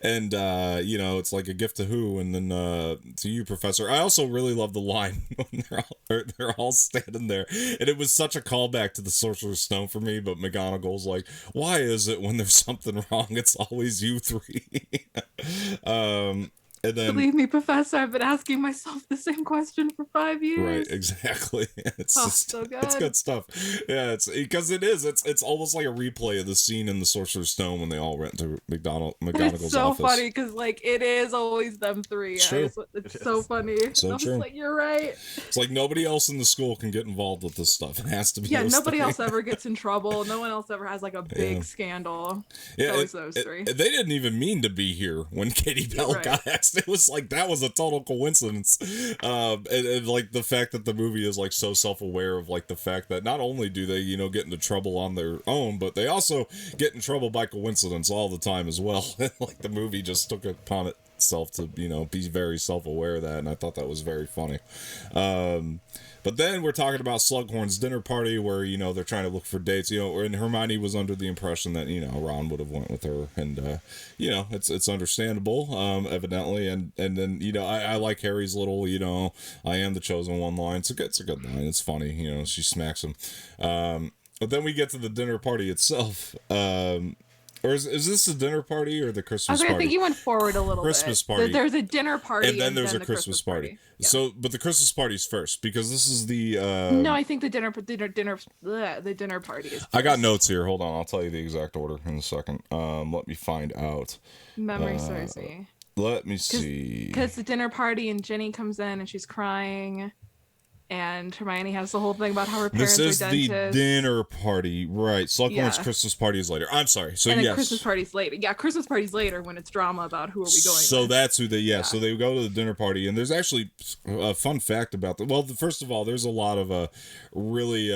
And it's like a gift to who, and then to you, Professor. I also really love the line when they're all standing there, and it was such a callback to the Sorcerer's Stone for me. But McGonagall's like, "Why is it when there's something wrong, it's always you three?" And then, believe me, Professor, I've been asking myself the same question for 5 years. Right, exactly. It's just so good. It's good stuff. Yeah, it's almost like a replay of the scene in the Sorcerer's Stone when they all went to McGonagall's it's so office. Funny because it is always them three. It's true. It's so funny. So true. Like, you're right. It's like nobody else in the school can get involved with this stuff. It has to be. Yeah, those nobody three. else ever gets in trouble. No one else ever has like a big scandal. Yeah, it's always those three. They didn't even mean to be here when Katie Bell got hexed. It was like that was a total coincidence. And like the fact that the movie is like so self-aware of like the fact that not only do they get into trouble on their own, but they also get in trouble by coincidence all the time as well. Like the movie just took it upon itself to, be very self-aware of that, and I thought that was very funny. But then we're talking about Slughorn's dinner party where, they're trying to look for dates, and Hermione was under the impression that, Ron would have went with her, and, it's understandable, evidently, and then, I like Harry's little, I am the chosen one line. It's a good line. It's funny, she smacks him. But then we get to the dinner party itself, or is this the dinner party or the Christmas party? I think you went forward a little Christmas bit. party. There's a dinner party, and then there's a Christmas party. Yeah. So, but the Christmas party's first because this is the. No, I think the dinner party is first. I got notes here. Hold on, I'll tell you the exact order in a second. Let me find out. Memory serves me. Let me see. Because the dinner party and Ginny comes in and she's crying. And Hermione has the whole thing about how her parents are dentists. This is the dinner party, right? Slughorn's Christmas party is later. I'm sorry. So and then Christmas party's later. Yeah, Christmas party's later when it's drama about who are we going so with. That's who they, so they go to the dinner party, and there's actually a fun fact about that. Well, first of all, there's a lot of really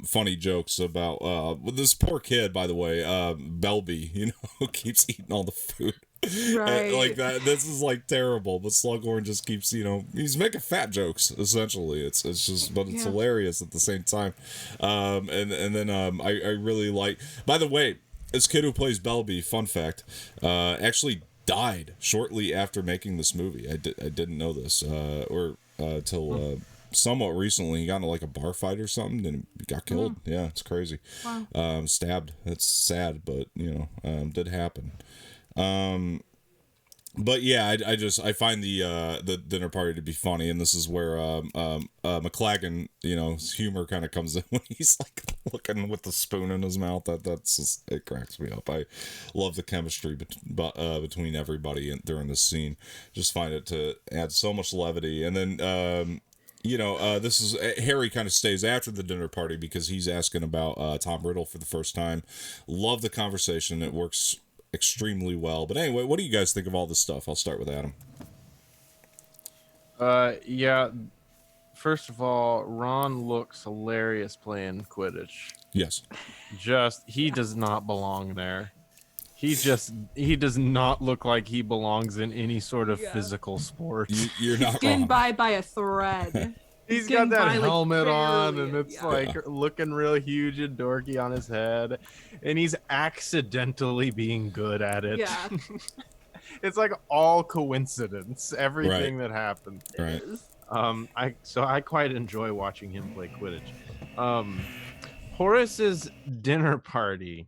funny jokes about this poor kid, by the way, Belby, who keeps eating all the food. Right. Like that. This is like terrible, but Slughorn just keeps, he's making fat jokes essentially. It's just, but it's hilarious at the same time. And then I really like. By the way, this kid who plays Belby, fun fact, actually died shortly after making this movie. I didn't know this, till somewhat recently. He got into like a bar fight or something and got killed. Yeah, it's crazy. Wow. Stabbed. It's sad, but did happen. But yeah, I find the dinner party to be funny, and this is where McLaggen, his humor kind of comes in when he's like looking with the spoon in his mouth. That's just, it cracks me up. I love the chemistry between everybody during this scene. Just find it to add so much levity, and then this is Harry kind of stays after the dinner party because he's asking about Tom Riddle for the first time. Love the conversation. It works extremely well. But anyway, what do you guys think of all this stuff? I'll start with Adam. Yeah. First of all, Ron looks hilarious playing Quidditch. Yes. He does not belong there. He does not look like he belongs in any sort of physical sport. You're not getting wrong. by a thread. He's got that helmet on, and it's looking real huge and dorky on his head, and he's accidentally being good at it. Yeah. It's like all coincidence, everything that happens. Right. I quite enjoy watching him play Quidditch. Horace's dinner party.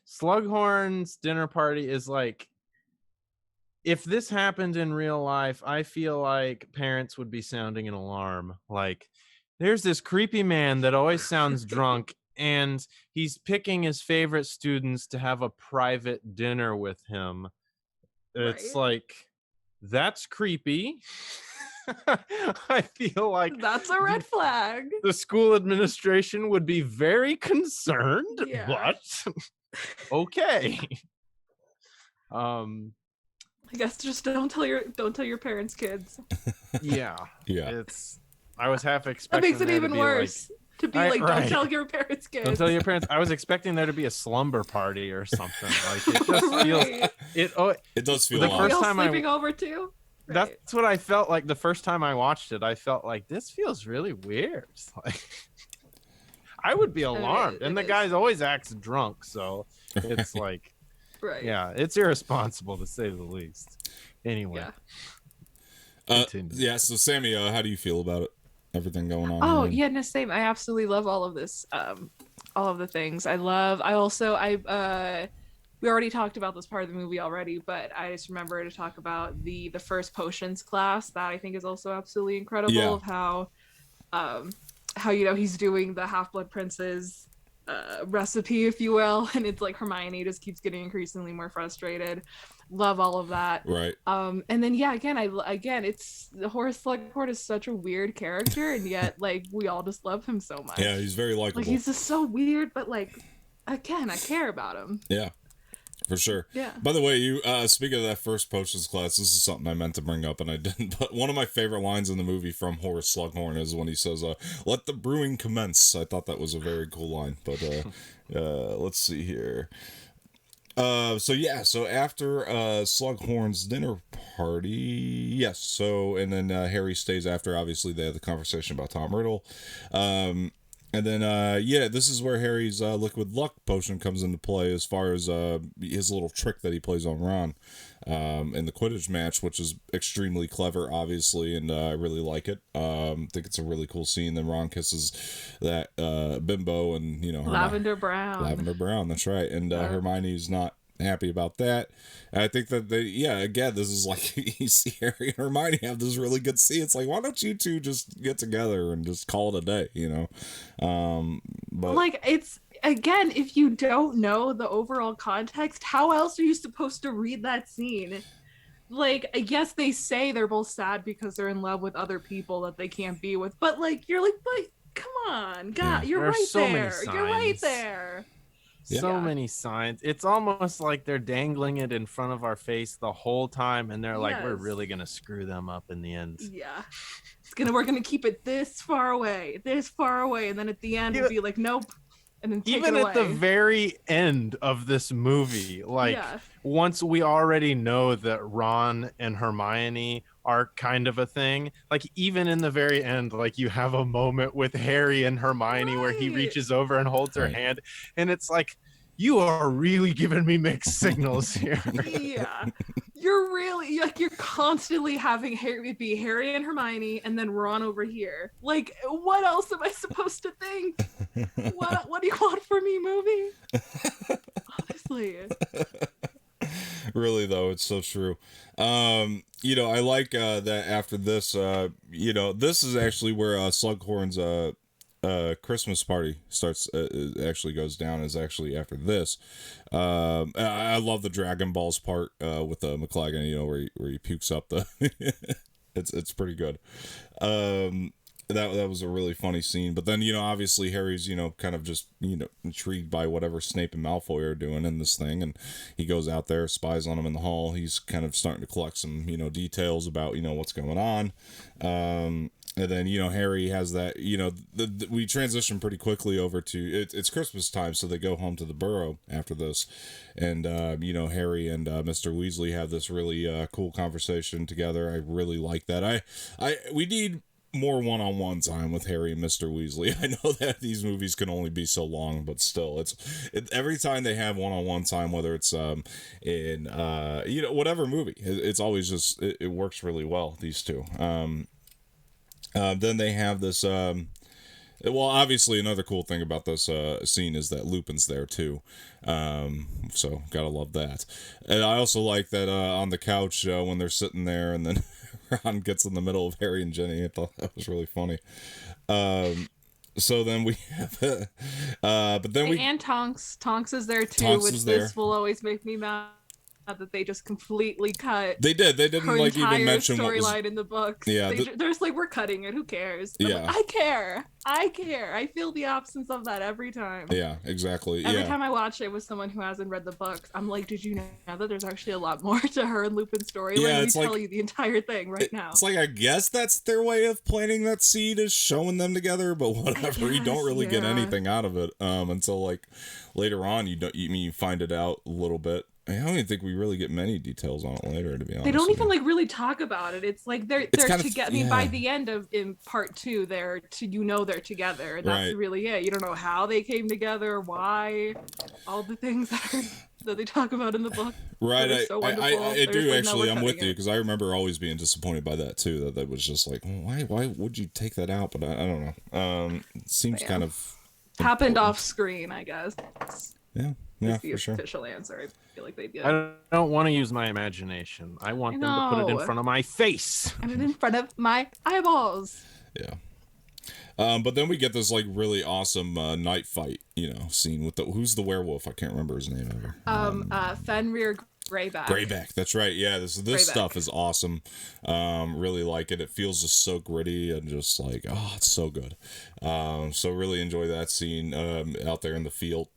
Slughorn's dinner party is like, if this happened in real life, I feel like parents would be sounding an alarm. Like, there's this creepy man that always sounds drunk, and he's picking his favorite students to have a private dinner with him. It's like, that's creepy. I feel like that's a red flag. The school administration would be very concerned, but okay. I guess just don't tell your parents, kids. Yeah. I was half That expecting makes it even worse. Don't tell your parents, kids. Don't tell your parents. I was expecting there to be a slumber party or something. Like, it just feels it does feel the odd. first time sleeping over too. Right. That's what I felt like the first time I watched it. I felt like this feels really weird. Like, I would be alarmed, and the guy always acts drunk, so it's like. Right. Yeah, it's irresponsible to say the least. Anyway. Yeah. So Samee, how do you feel about it? Everything going on? Oh, yeah, no, same. I absolutely love all of this. All of the things. We already talked about this part of the movie already, but I just remember to talk about the first potions class. That I think is also absolutely incredible of how he's doing the Half-Blood Prince's recipe, if you will, and it's like Hermione just keeps getting increasingly more frustrated. Love all of that. Right. And then it's Horace Slughorn is such a weird character, and yet like we all just love him so much. Yeah, he's very likable. Like, he's just so weird, but like again, I care about him. Yeah. For sure. Yeah. By the way, you speaking of that first potions class, this is something I meant to bring up and I didn't. But one of my favorite lines in the movie from Horace Slughorn is when he says, "Let the brewing commence." I thought that was a very cool line. But let's see here. So after Slughorn's dinner party, yes. So and then Harry stays after. Obviously, they have the conversation about Tom Riddle. And then, this is where Harry's liquid luck potion comes into play as far as his little trick that he plays on Ron in the Quidditch match, which is extremely clever, obviously, and I really like it. Think it's a really cool scene. Then Ron kisses that bimbo and, Lavender Brown. Lavender Brown, that's right. And Hermione's not happy about that. And I think that again, this is like you see Harry and Hermione have this really good scene. It's like, why don't you two just get together and just call it a day, but like, it's, again, if you don't know the overall context, how else are you supposed to read that scene? Like, I guess they say they're both sad because they're in love with other people that they can't be with, but like, you're like, but come on, God, you're right there. You're right there. So many signs. It's almost like they're dangling it in front of our face the whole time, and they're like, we're really gonna screw them up in the end. Yeah, we're gonna keep it this far away, and then at the end we'll be like, nope, and then take even it at the very end of this movie, like once we already know that Ron and Hermione are kind of a thing, like even in the very end, like you have a moment with Harry and Hermione where he reaches over and holds her hand, and it's like, you are really giving me mixed signals here. Yeah, you're really like, you're constantly having Harry be Harry and Hermione and then Ron over here. Like, what else am I supposed to think? What do you want from me, movie? Honestly. Really though, it's so true. I like that after this, this is actually where Slughorn's Christmas party starts, actually goes down, is actually after this. I love the Dragon Balls part with McLaggen, where he pukes up the it's pretty good. That was a really funny scene. But then, obviously Harry's, kind of just, intrigued by whatever Snape and Malfoy are doing in this thing. And he goes out there, spies on them in the hall. He's kind of starting to collect some, details about, what's going on. And then, Harry has that, we transition pretty quickly over to, it's Christmas time, so they go home to the Burrow after this. And, Harry and Mr. Weasley have this really cool conversation together. I really like that. We need more one-on-one time with Harry and Mr. Weasley. I know that these movies can only be so long, but still, every time they have one-on-one time, whether it's in whatever movie, it's always just it works really well, these two. Then they have this obviously another cool thing about this scene is that Lupin's there too, so gotta love that. And I also like that on the couch when they're sitting there and then Ron gets in the middle of Harry and Ginny. I thought that was really funny. So then we have but then and Tonks is there too, Tonks which this will always make me mad that they just completely cut. They didn't like even mention storyline in the books. Yeah, they're just like, we're cutting it. Who cares? Yeah, like, I care. I feel the absence of that every time. Yeah, exactly. Every time I watch it with someone who hasn't read the books, I'm like, did you know that there's actually a lot more to her and Lupin's story? Yeah, let me tell you the entire thing right now. It's like, I guess that's their way of planting that seed, is showing them together, but whatever. You don't really get anything out of it until like later on. You find it out a little bit. I don't even think we really get many details on it later, to be honest. They don't even like really talk about it. It's like they're together. I mean, by the end of in part 2, they're together. And that's really it. You don't know how they came together, why, all the things that they talk about in the book. Right, I do like, actually. I'm with you, because I remember always being disappointed by that too. That was just like, why would you take that out? But I don't know. It seems kind of happened off screen, I guess. Yeah, the for sure. Official answer. I feel like they did. I don't want to use my imagination. I want them to put it in front of my face. And it in front of my eyeballs. Yeah. But then we get this like really awesome night fight, scene with who's the werewolf? I can't remember his name ever. Fenrir Greyback. Greyback, that's right. Yeah, this stuff is awesome. Really like it. It feels just so gritty and just like, it's so good. So really enjoy that scene out there in the field.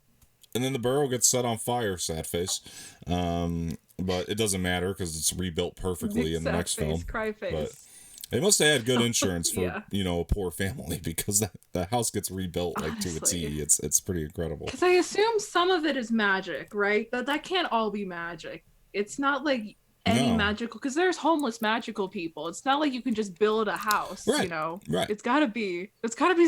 And then the Burrow gets set on fire, sad face. But it doesn't matter because it's rebuilt perfectly in the next film. Cry face. They must have had good insurance for Yeah. a poor family, because the house gets rebuilt like to a Honestly. T. It's pretty incredible. Because I assume some of it is magic, right? That can't all be magic. It's not like any No. magical, because there's homeless magical people. It's not like you can just build a house, Right. you know. Right. It's gotta be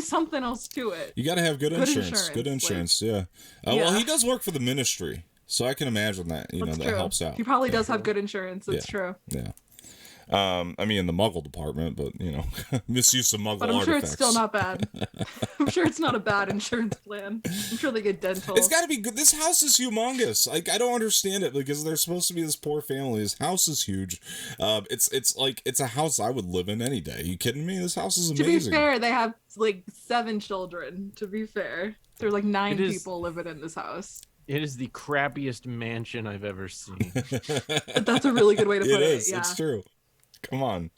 something else to it. You got to have good insurance. Good like- insurance, yeah. Well, Yeah. he does work for the ministry, so I can imagine that That's that true. helps out. He probably does have good insurance. It's Yeah. true. Yeah. I mean, in the Muggle department, but misuse of Muggle But I'm artifacts. sure it's still not bad. I'm sure it's not a bad insurance plan. I'm sure they get dental. It's got to be good. This house is humongous. Like, I don't understand it, because they're supposed to be this poor family. This house is huge. It's a house I would live in any day. Are you kidding me? This house is amazing. To be fair, they have like 7 children. To be fair, there's like 9 people living in this house. It is the crappiest mansion I've ever seen. But that's a really good way to put it. It is. Yeah. It's true. Come on,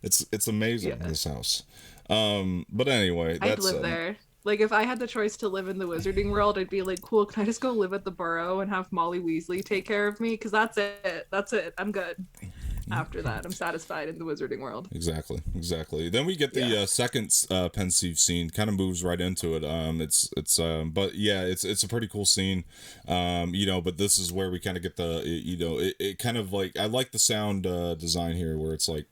it's amazing, Yeah. this house. But anyway, I'd that's live there. Like, if I had the choice to live in the Wizarding World, I'd be like, cool, can I just go live at the Burrow and have Molly Weasley take care of me? Because that's it. That's it. I'm good. After that, I'm satisfied in the Wizarding World. Exactly. Then we get the second pensive scene. Kind of moves right into it. But yeah, it's a pretty cool scene. But this is where we kind of get it kind of like, I like the sound design here, where it's like,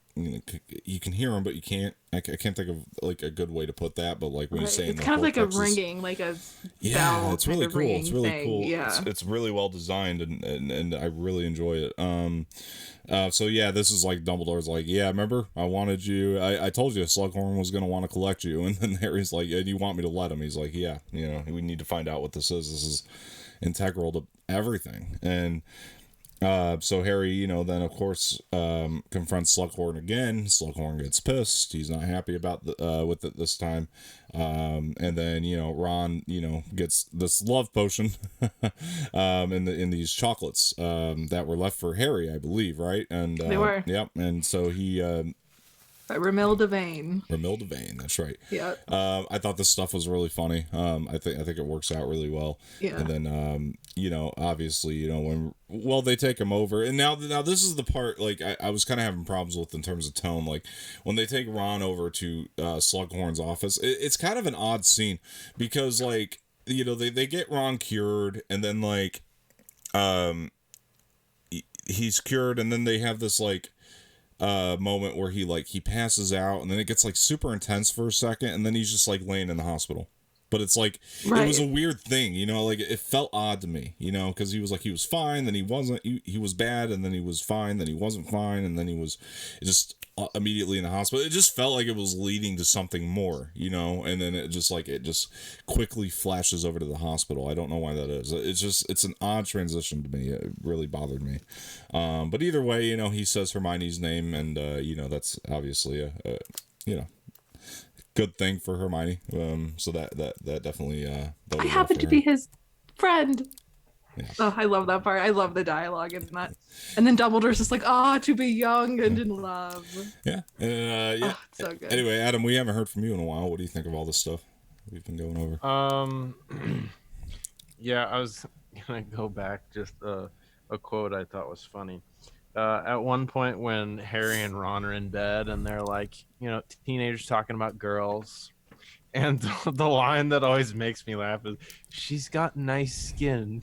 you can hear them, but you can't. I can't think of like a good way to put that. But like when you're saying, it's kind of like a ringing, like a bell. It's really cool. It's really cool. Yeah, it's really well designed, and I really enjoy it. So yeah, this is like Dumbledore's like, yeah, remember I wanted you. I told you Slughorn was gonna want to collect you, and then Harry's like, yeah, do you want me to let him? He's like, yeah, we need to find out what this is. This is integral to everything, and. So Harry, then of course confronts Slughorn again. Slughorn gets pissed. He's not happy about with it this time. And then Ron gets this love potion in these chocolates that were left for Harry, I believe, right? And they were. Yep. And so he by Romilda Vane. Romilda Vane, that's right. Yeah. I thought this stuff was really funny. I think it works out really well. Yeah. And then obviously, when they take him over, and now this is the part like I was kind of having problems with in terms of tone. Like when they take Ron over to Slughorn's office, it's kind of an odd scene, because like they get Ron cured, and then like he's cured, and then they have this like moment where he passes out, and then it gets like super intense for a second, and then he's just like laying in the hospital. But it's like, right. It was a weird thing, like it felt odd to me, because he was fine, then he wasn't, he was bad, and then he was fine, then he wasn't fine, and then he was just immediately in the hospital. It just felt like it was leading to something more, and then it just quickly flashes over to the hospital. I don't know why that is. It's an odd transition to me. It really bothered me. But either way, he says Hermione's name, and that's obviously a good thing for Hermione. So that definitely I happen to be his friend. Yeah. Oh, I love that part. I love the dialogue in that. And then Dumbledore's just like, to be young and in love. Yeah. And yeah. Oh, it's so good. Anyway, Adam, we haven't heard from you in a while. What do you think of all this stuff we've been going over? Yeah, I was gonna go back just a quote I thought was funny. At one point when Harry and Ron are in bed and they're like, teenagers talking about girls, and the line that always makes me laugh is, "She's got nice skin."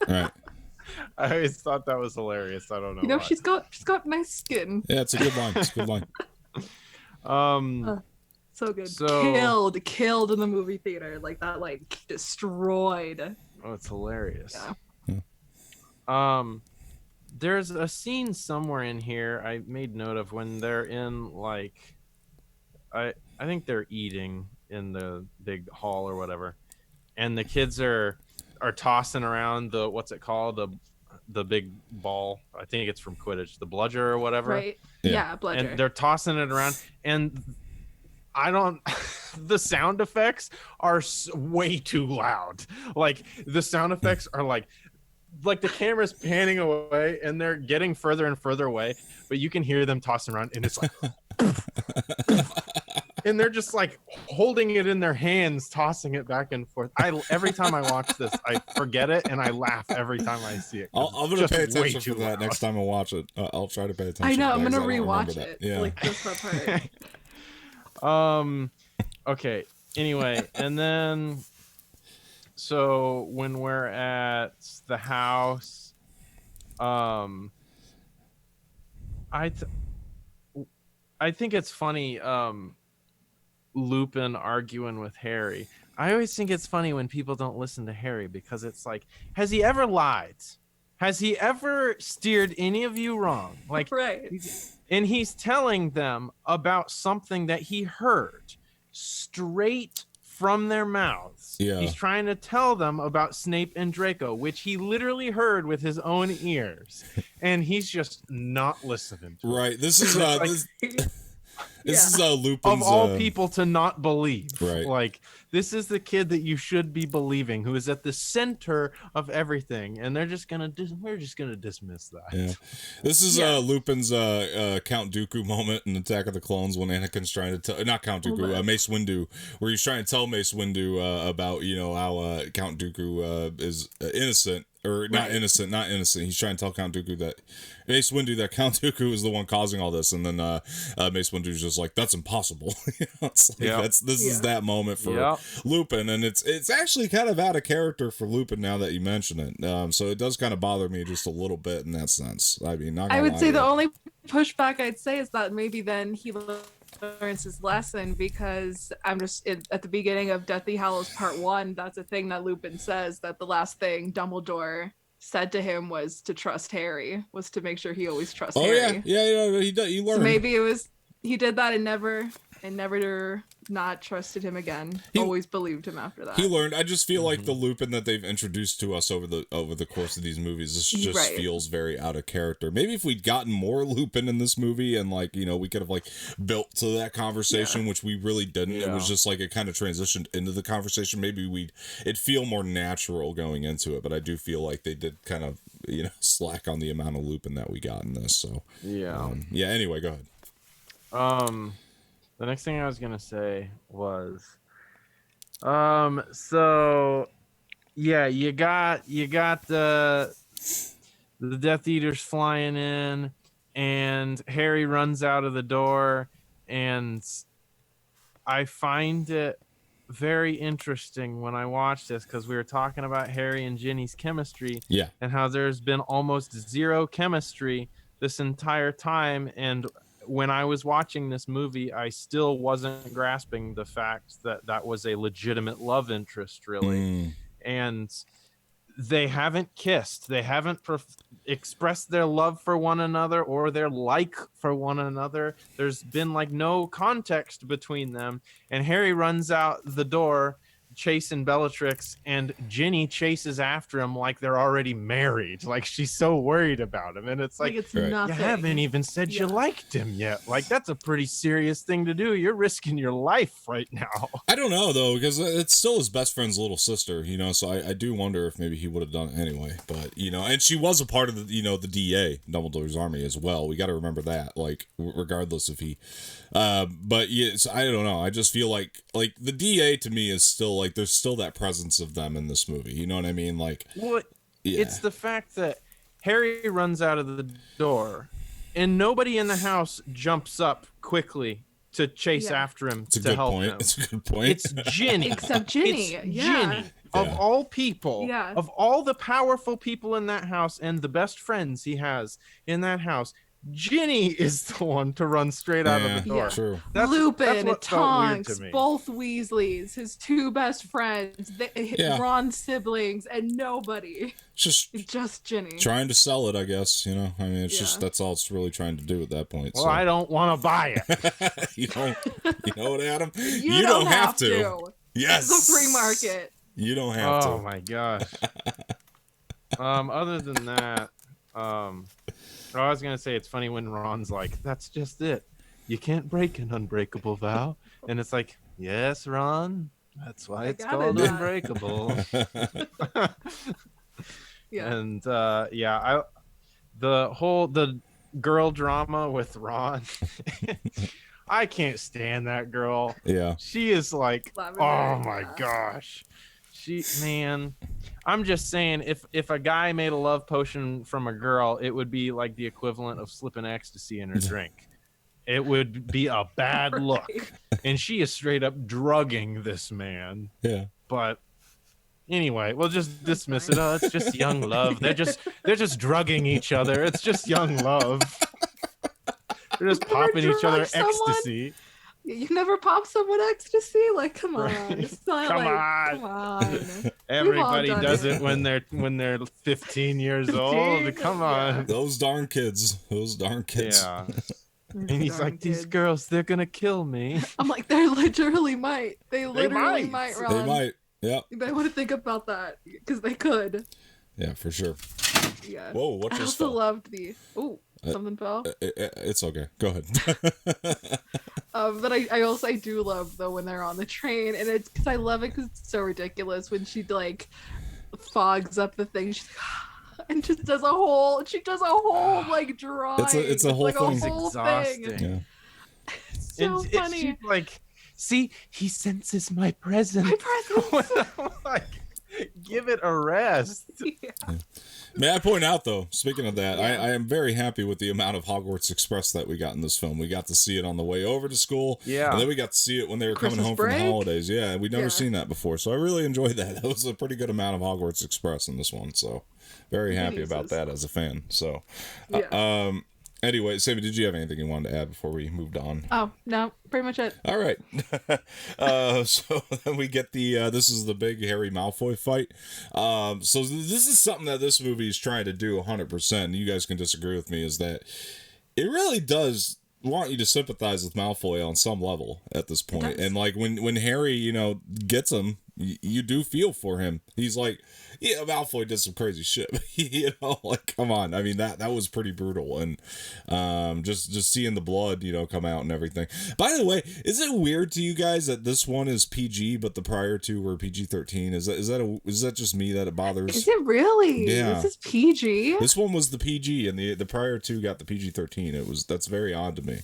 Right. I always thought that was hilarious. I don't know. Why. she's got nice skin. Yeah, it's a good line. It's a good line. So good. So, Killed in the movie theater. Like that, like destroyed. Oh, it's hilarious. Yeah. There's a scene somewhere in here I made note of when they're in like, I think they're eating in the big hall or whatever, and the kids are tossing around the, what's it called, the big ball. I think it's from Quidditch, the bludger or whatever. Right. Yeah, bludger. And they're tossing it around, and the sound effects are way too loud. Like the sound effects are like the camera's panning away and they're getting further and further away, but you can hear them tossing around, and it's like and they're just like holding it in their hands, tossing it back and forth. Every time I watch this, I forget it and I laugh every time I see it. I'm gonna pay attention for that next time I watch it. I'll try to pay attention. I know. to I'm that, gonna 'cause I don't rewatch remember that. it. Yeah. Like just that part. Okay. Anyway, and then so when we're at the house, I think it's funny, Lupin arguing with Harry. I always think it's funny when people don't listen to Harry, because it's like, has he ever lied? Has he ever steered any of you wrong? Like, Right. and he's telling them about something that he heard straight from their mouths. Yeah. He's trying to tell them about Snape and Draco, which he literally heard with his own ears, and he's just not listening to Right. This is this is Lupin's, of all people to not believe. Right. Like, this is the kid that you should be believing, who is at the center of everything, and they're just gonna we're just gonna dismiss that. Yeah. This is Lupin's Count Dooku moment in Attack of the Clones, when Anakin's trying to tell, not Count Dooku, Mace Windu, where he's trying to tell Mace Windu about, you know, how Count Dooku is innocent. Or not innocent. He's trying to tell Count Dooku that Mace Windu that Count Dooku is the one causing all this, and then Mace Windu's just like, that's impossible. You know, it's like, this is that moment for Lupin, and it's actually kind of out of character for Lupin now that you mention it. So it does kind of bother me just a little bit in that sense. I mean, not gonna I would lie say to the you. only pushback I'd say is that maybe then he learns his lesson, because I'm just at the beginning of Deathly Hallows Part 1, that's a thing that Lupin says, that the last thing Dumbledore said to him was to trust Harry, was to make sure he always trusts Harry. He learned. So maybe it was he did that and never not trusted him again. Always believed him after that. He learned. I just feel like the Lupin that they've introduced to us over the course of these movies, this just feels very out of character. Maybe if we'd gotten more Lupin in this movie, and like, you know, we could have like built to that conversation, which we really didn't. It was just like it kind of transitioned into the conversation. Maybe it'd feel more natural going into it. But I do feel like they did kind of, you know, slack on the amount of Lupin that we got in this. So anyway, go ahead. The next thing I was gonna say was, so yeah, you got the Death Eaters flying in, and Harry runs out of the door, and I find it very interesting when I watch this, because we were talking about Harry and Ginny's chemistry, and how there's been almost zero chemistry this entire time, and when I was watching this movie, I still wasn't grasping the fact that that was a legitimate love interest, really. And they haven't kissed. They haven't expressed their love for one another or their like for one another. There's been like no context between them. And Harry runs out the door chasing Bellatrix, and Ginny chases after him like they're already married. Like, she's so worried about him, and it's like it's nothing. You haven't even said you liked him yet. Like, that's a pretty serious thing to do. You're risking your life right now. I don't know though, because it's still his best friend's little sister, you know, so I do wonder if maybe he would have done it anyway. But, you know, and she was a part of the, you know, the DA, Dumbledore's army, as well. We got to remember that, like, regardless if he but yes, I don't know, I just feel like the DA to me is still like, there's still that presence of them in this movie, you know what I mean? Like, it's the fact that Harry runs out of the door and nobody in the house jumps up quickly to chase after him to help him. It's a good point. It's Ginny. Except Ginny. It's Ginny. Of all people, of all the powerful people in that house and the best friends he has in that house, Ginny is the one to run straight out of the door. True. Lupin, Tonks, both Weasleys, his two best friends, Ron's siblings, and nobody. It's just Ginny. Trying to sell it, I guess, you know? I mean, it's just, that's all it's really trying to do at that point. Well, so. I don't want to buy it. You know what, Adam? You don't have to. Yes. It's a free market. You don't have to. Oh, my gosh. Other than that, I was going to say, it's funny when Ron's like, that's just it. You can't break an unbreakable vow. And it's like, yes, Ron, that's why it's called unbreakable. And the girl drama with Ron. I can't stand that girl. Yeah. She is like, Lavender, oh my yeah. gosh. Man, I'm just saying, if a guy made a love potion from a girl, it would be like the equivalent of slipping ecstasy in her drink. It would be a bad look. Right. And she is straight up drugging this man. Yeah. But anyway, we'll just dismiss it. fine. Oh, it's just young love. They're just drugging each other. It's just young love. They're just Never popping each other drug someone? ecstasy. You never pop someone ecstasy? Like, come on. Right. It's not Come like, on. come on. Everybody done does it. it when they're 15 years old. Come on. Those darn kids. Those darn kids. Yeah. And he's like, these girls, they're gonna kill me. I'm like, they literally might. They literally might, Ron. They might. Yep. You might want to think about that because they could. Yeah, for sure. Yeah. Whoa, what I just also fell? loved the. Oh, something fell. It's okay. Go ahead. But I do love though when they're on the train, and it's because I love it because it's so ridiculous when she like fogs up the thing. She's like, and just does a whole. She does a whole like drawing. It's a whole like thing. A whole It's exhausting. thing. Yeah. It's so funny. She's like, see, he senses my presence. My presence. I'm like, give it a rest. Yeah. May I point out, though, speaking of that, I am very happy with the amount of Hogwarts Express that we got in this film. We got to see it on the way over to school. Yeah. And then we got to see it when they were coming Christmas home from break? the holidays. Yeah, we'd never Yeah. seen that before. So I really enjoyed that. That was a pretty good amount of Hogwarts Express in this one. So very happy about that as a fan. So, Yeah. anyway, Sammy, did you have anything you wanted to add before we moved on? Oh no, pretty much it. All right. So then we get the this is the big Harry Malfoy fight. So this is something that this movie is trying to do 100%. And you guys can disagree with me, is that it really does want you to sympathize with Malfoy on some level at this point. And like when Harry, gets him, you do feel for him. He's like, yeah, Malfoy did some crazy shit. Like, come on. I mean, that was pretty brutal. And just seeing the blood, come out and everything. By the way, is it weird to you guys that this one is PG, but the prior two were PG-13? Is that just me that it bothers? Is it really? Yeah. This is PG. This one was the PG, and the prior two got the PG-13. That's very odd to me.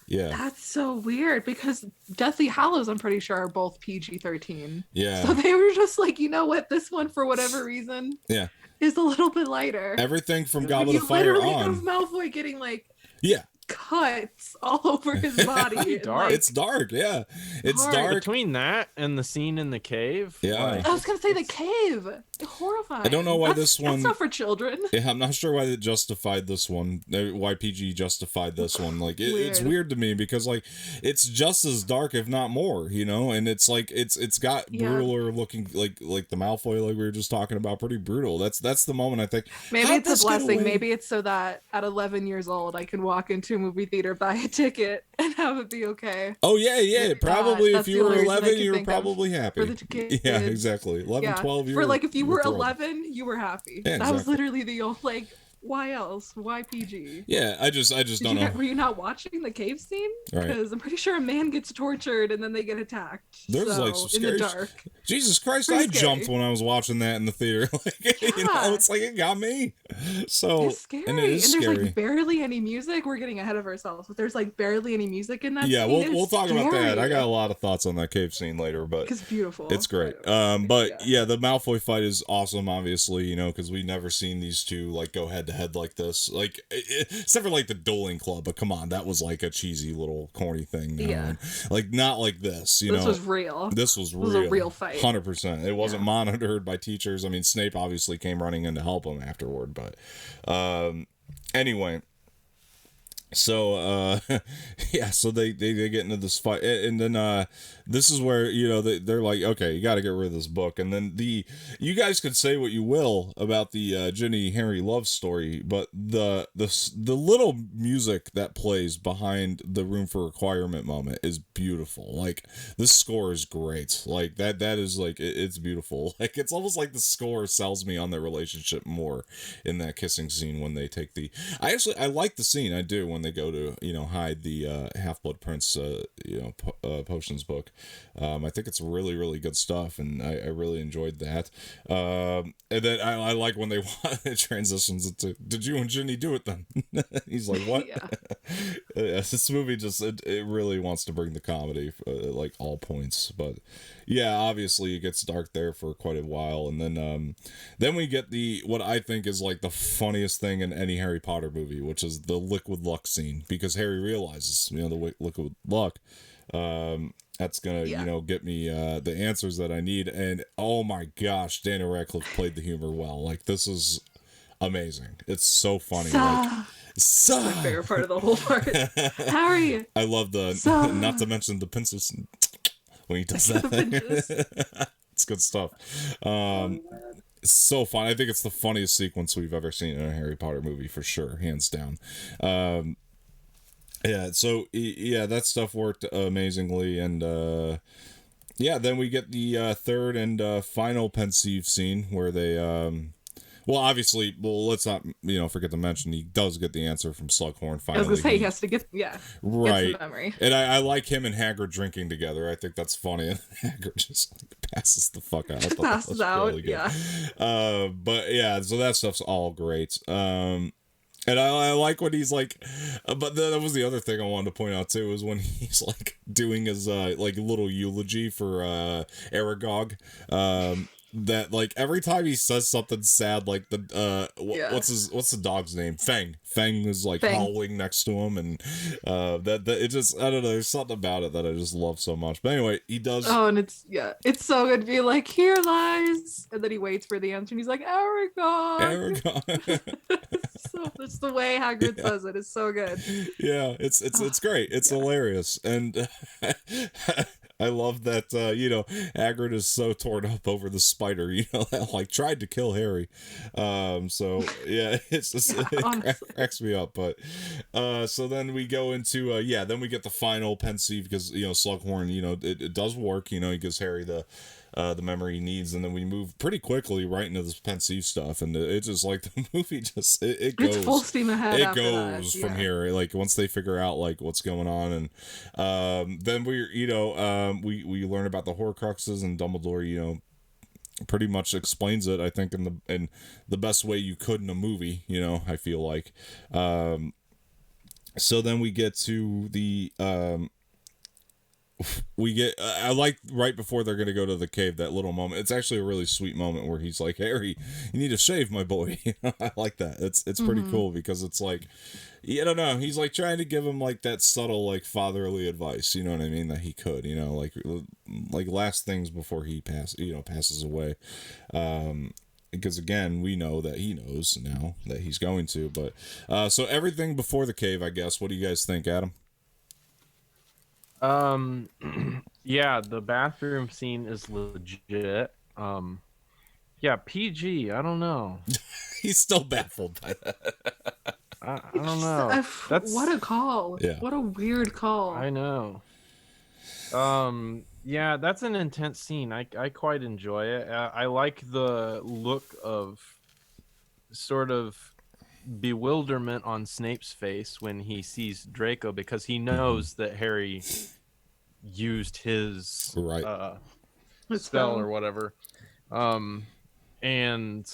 Yeah. That's so weird because Deathly Hallows, I'm pretty sure, are both PG-13. Yeah. So they were just like, you know what? This one, for whatever reason, Yeah. is a little bit lighter. Everything from Like, Goblet you of Fire literally on. have Malfoy getting like Yeah. cuts all over his body. Dark. Like, It's dark, yeah. It's Dark. dark. Between that and the scene in the cave. Yeah. like, I was gonna say the cave. Horrifying. I don't know why That's this one- That's not for children. Yeah, I'm not sure why they justified this one. Why PG justified this one. Like, it's Weird. weird to me because, like, it's just as dark, if not more, and it's like it's got Yeah. brutaler looking, like the Malfoy, like we were just talking about, pretty brutal. That's the moment I think. Maybe how'd it's this a get blessing. away? Maybe it's so that at 11 years old I can walk into a movie theater, buy a ticket, and have it be okay. Oh yeah. Probably if that's you the were only reason I 11, can you were think of probably happy. for the kids. Yeah, exactly. 11, Yeah, 12 years. for like if you were 11, you were happy. Yeah, That was exactly. literally the old like. Why else? Why PG? Yeah, I just don't know. Were you not watching the cave scene? Right. Because I'm pretty sure a man gets tortured and then they get attacked. There's so, like some in the scary dark. Jesus Christ, Pretty I jumped scary. when I was watching that in the theater. Like, it's like it got me. So It's scary. and it is there's scary. like barely any music. We're getting ahead of ourselves, but there's like barely any music in that Yeah, scene. we'll It's talk about that. I scary. got a lot of thoughts on that cave scene later, but It's beautiful. it's great. But yeah, the Malfoy fight is awesome, obviously, because we've never seen these two like go head to head like this. Like, except for like the dueling club, but come on, that was like a cheesy little corny thing. Yeah. And, like, not like this. This was real. This was was a real fight. 100%. It wasn't monitored by teachers. I mean, Snape obviously came running in to help him afterward, but anyway. So yeah, so they get into this fight, and then this is where they're like, okay, you got to get rid of this book. And then you guys could say what you will about the Ginny Harry love story, but the little music that plays behind the room for requirement moment is beautiful. Like, this score is great. Like that is like it's beautiful. Like, it's almost like the score sells me on their relationship more in that kissing scene when they take I like the scene, I do, when they go to, you know, hide the Half-Blood Prince, potions book. I think it's really, really good stuff, and I really enjoyed that. And then I like when it transitions into, did you and Ginny do it then? He's like, what? Yeah. This movie just, it really wants to bring the comedy, like all points. But yeah, obviously it gets dark there for quite a while, and then we get what I think is like the funniest thing in any Harry Potter movie, which is the liquid luck scene, because Harry realizes, you know, the liquid luck, that's gonna, you know, get me the answers that I need. And oh my gosh, Daniel Radcliffe played the humor well. Like, this is amazing. It's so funny. It's my favorite part of the whole part. Harry. I love not to mention the pincers when he does that. It's good stuff. It's so fun. I think it's the funniest sequence we've ever seen in a Harry Potter movie, for sure, hands down. Yeah, so yeah, that stuff worked amazingly, and then we get the third and final pensieve scene where they obviously, let's not, you know, forget to mention he does get the answer from Slughorn finally. I was gonna say he has to get right. Gets the memory. And I like him and Hagrid drinking together. I think that's funny. And Hagrid just passes the fuck out. Passes out. Really, yeah. But yeah, so that stuff's all great. And I like when he's like, but that was the other thing I wanted to point out too, is when he's like doing his like little eulogy for Aragog. That like every time he says something sad, like what's the dog's name? Fang is like howling next to him, and that it just, I don't know, there's something about it that I just love so much. But anyway, he does. Oh, and it's so good to be like, here lies, and then he waits for the answer, and he's like, Aragog. So it's the way Hagrid says it is so good. Yeah, it's great. It's hilarious, and I love that, you know, Hagrid is so torn up over the spider, you know, that like tried to kill Harry. So yeah, it's just, it cracks me up. But so then we go into then we get the final pensieve, because, you know, Slughorn, you know, it does work, you know, he gives Harry the memory he needs, and then we move pretty quickly right into this pensieve stuff, and it's just like the movie just it goes, it's full steam ahead. It goes from here, like once they figure out like what's going on, and then we, you know, we learn about the Horcruxes, and Dumbledore, you know, pretty much explains it, I think, in the best way you could in a movie, you know, I feel like. So then we get to the I like right before they're gonna go to the cave, that little moment. It's actually a really sweet moment where he's like, Harry, you need to shave, my boy. I like that. It's pretty cool, because it's like, I don't know, he's like trying to give him like that subtle like fatherly advice, you know what I mean, that he could, you know, like last things before he passes away. Because again, we know that he knows now that he's going to, but so everything before the cave, I guess. What do you guys think, Adam? Yeah, the bathroom scene is legit. Yeah, PG, I don't know. He's still baffled by that. I don't know. What a call. Yeah. What a weird call. I know. Yeah, that's an intense scene. I quite enjoy it. I like the look of sort of bewilderment on Snape's face when he sees Draco, because he knows that Harry used his spell or whatever. And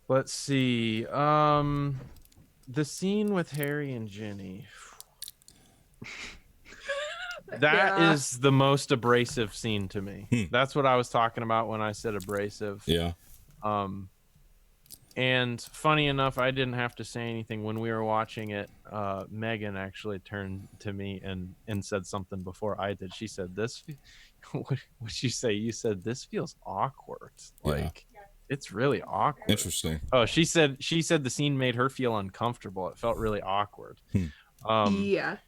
let's see, the scene with Harry and Ginny, that is the most abrasive scene to me. That's what I was talking about when I said abrasive. Yeah. And funny enough, I didn't have to say anything when we were watching it. Megan actually turned to me and said something before I did. She said, what'd you say? You said, this feels awkward. Like, it's really awkward. Interesting. Oh, she said the scene made her feel uncomfortable. It felt really awkward. Yeah.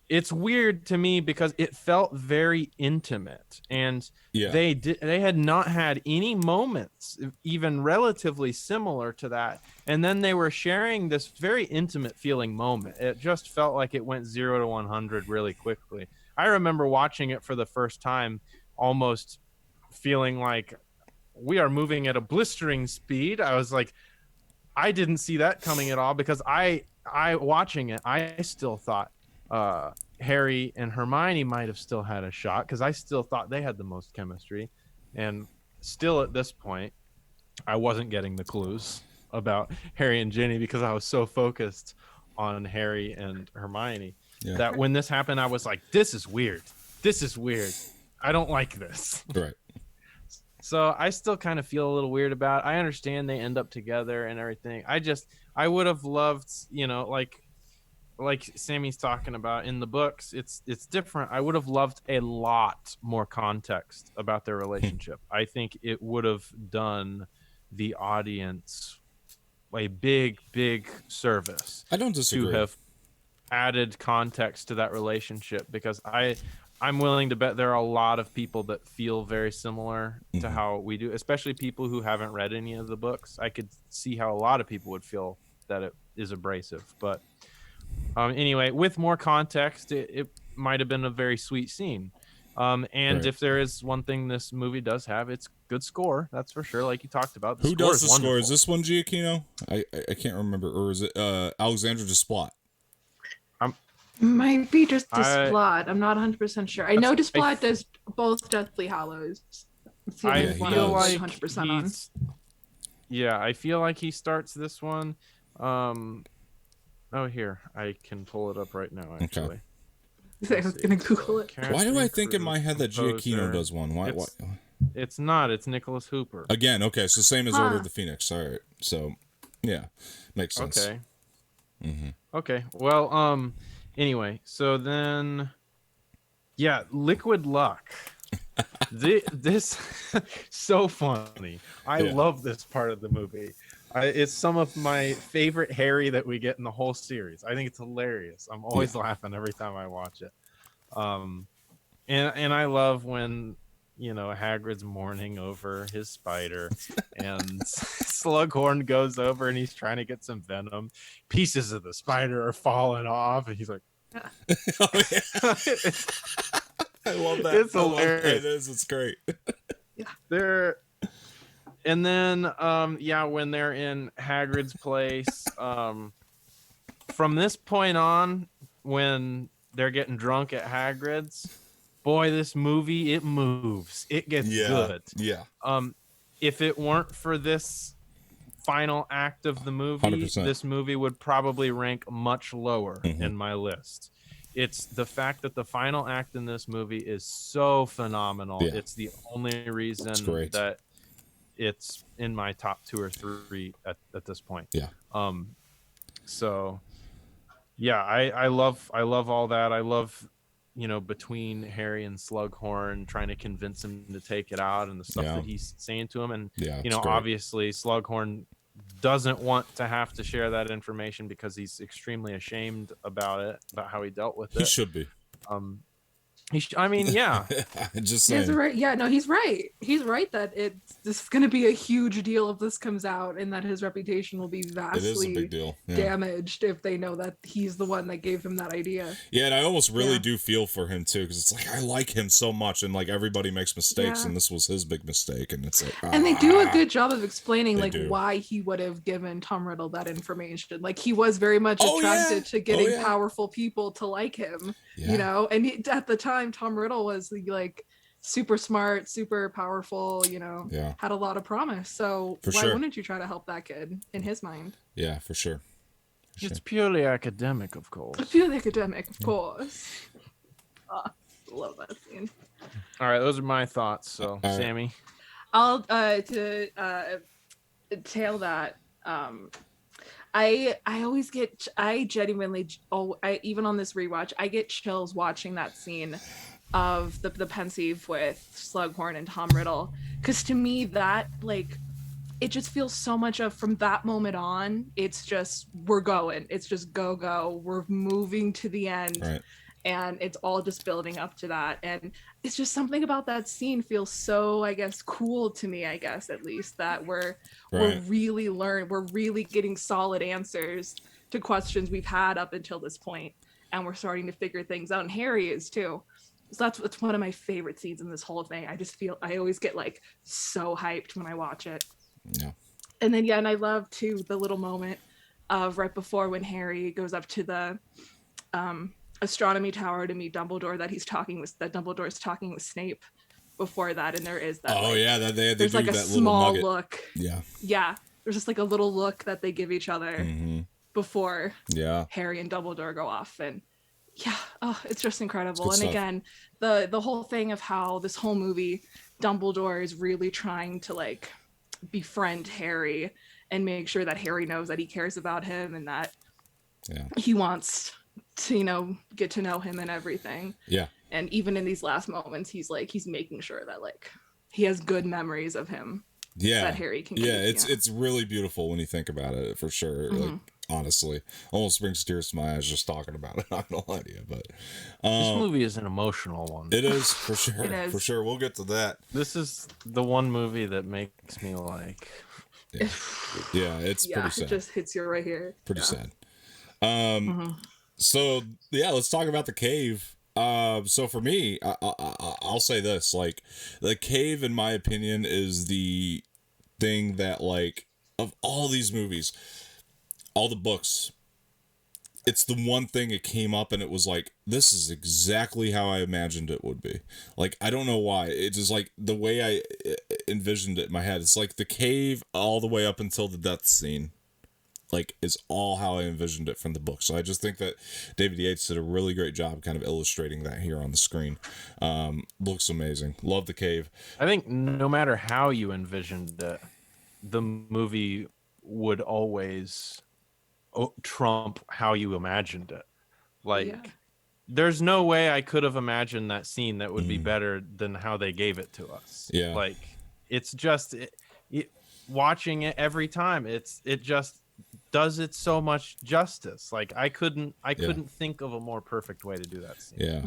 It's weird to me because it felt very intimate, and they had not had any moments even relatively similar to that, and then they were sharing this very intimate feeling moment. It just felt like it went 0 to 100 really quickly. I remember watching it for the first time almost feeling like we are moving at a blistering speed. I was like, I didn't see that coming at all, because I watching it, I still thought Harry and Hermione might have still had a shot because I still thought they had the most chemistry, and still at this point, I wasn't getting the clues about Harry and Ginny because I was so focused on Harry and Hermione that when this happened, I was like, "This is weird. This is weird. I don't like this." Right. So I still kind of feel a little weird about it. I understand they end up together and everything. I would have loved, like Sammy's talking about in the books, it's different. I would have loved a lot more context about their relationship. I think it would have done the audience a big service. I don't disagree. To have added context to that relationship, because I'm willing to bet there are a lot of people that feel very similar to how we do, especially people who haven't read any of the books. I could see how a lot of people would feel that it is abrasive, but anyway, with more context, it might have been a very sweet scene. And if there is one thing this movie does have, it's good score. That's for sure. Like you talked about. Who does the score? Is this one Giacchino? I can't remember. Or is it Alexandra Desplat? Might be just Desplat. I'm not 100% sure. I know Desplat does both Deathly Hallows. I feel like 100% on. Yeah, I feel like he starts this one. Oh, here. I can pull it up right now, actually. Okay. I was going to Google it. Why do I think in my head that Giacchino does one? Why? It's not. It's Nicholas Hooper. Again, okay. So same as Order of the Phoenix. All right. So, yeah. Makes sense. Okay. Okay. Well, anyway. So then, yeah, Liquid Luck. This so funny. I love this part of the movie. It's some of my favorite Harry that we get in the whole series. I think it's hilarious. I'm always laughing every time I watch it. And I love when, Hagrid's mourning over his spider and Slughorn goes over and he's trying to get some venom. Pieces of the spider are falling off and he's like, Oh, yeah. I love that. It's hilarious. It is. It's great. And then, when they're in Hagrid's place, from this point on, when they're getting drunk at Hagrid's, boy, this movie, it moves. It gets good. Yeah. If it weren't for this final act of the movie, 100%. This movie would probably rank much lower in my list. It's the fact that the final act in this movie is so phenomenal. Yeah. It's the only reason that it's in my top 2 or 3 at this point. Yeah. So yeah, I love all that. I love, between Harry and Slughorn trying to convince him to take it out and the stuff that he's saying to him. And, obviously Slughorn doesn't want to have to share that information because he's extremely ashamed about how he dealt with it. He should be. Just saying. He's right. Yeah, no, he's right. He's right that this is going to be a huge deal if this comes out, and that his reputation will be vastly a big deal. Damaged if they know that he's the one that gave him that idea. Yeah, and I almost really do feel for him too, because it's like I like him so much, and like everybody makes mistakes, and this was his big mistake, and it's like. And they do a good job of explaining why he would have given Tom Riddle that information. Like he was very much attracted to getting powerful people to like him. And at the time Tom Riddle was like super smart, super powerful, had a lot of promise. So why wouldn't you try to help that kid in his mind? Yeah, for sure. It's purely academic, of course. Purely academic, of course. Love that scene. All right, those are my thoughts. So, Sammy, I'll to tail that. I always get, even on this rewatch, I get chills watching that scene of the pensieve with Slughorn and Tom Riddle, because to me that it just feels so much of, from that moment on, it's just we're going, it's just go, we're moving to the end. Right. And it's all just building up to that. And it's just something about that scene feels so, I guess, cool to me, I guess, at least, that we're really getting solid answers to questions we've had up until this point. And we're starting to figure things out. And Harry is too. So it's one of my favorite scenes in this whole thing. I always get so hyped when I watch it. Yeah. And then, and I love too, the little moment right before when Harry goes up to the astronomy tower to meet Dumbledore, that Dumbledore's talking with Snape before that, and there is that that they there's do like a that little small nugget. look. Yeah. Yeah, there's just like a little look that they give each other before Harry and Dumbledore go off, and it's just incredible. And stuff. Again, the whole thing of how this whole movie, Dumbledore is really trying to like befriend Harry and make sure that Harry knows that he cares about him and that he wants to, get to know him and everything. Yeah. And even in these last moments, he's making sure that like he has good memories of him. Yeah. That Harry can keep. It's really beautiful when you think about it, for sure. Like, honestly, almost brings tears to my eyes just talking about it. Not gonna lie to you, but this movie is an emotional one. It is, for sure. It is. For sure. We'll get to that. This is the one movie that makes me like. Yeah, it's pretty sad. It just hits you right here. Pretty sad. So let's talk about the cave. So for me, I'll say this: like, the cave, in my opinion, is the thing that, like, of all these movies, all the books, it's the one thing it came up and it was like, this is exactly how I imagined it would be. Like, I don't know why. It's just like the way I envisioned it in my head. It's like the cave all the way up until the death scene, like, is all how I envisioned it from the book. So I just think that David Yates did a really great job kind of illustrating that here on the screen. Looks amazing. Love the cave. I think no matter how you envisioned it, the movie would always trump how you imagined it. Like, there's no way I could have imagined that scene that would be better than how they gave it to us. Yeah. Like, it's just watching it every time. It just does it so much justice. Like, I couldn't think of a more perfect way to do that scene. Yeah.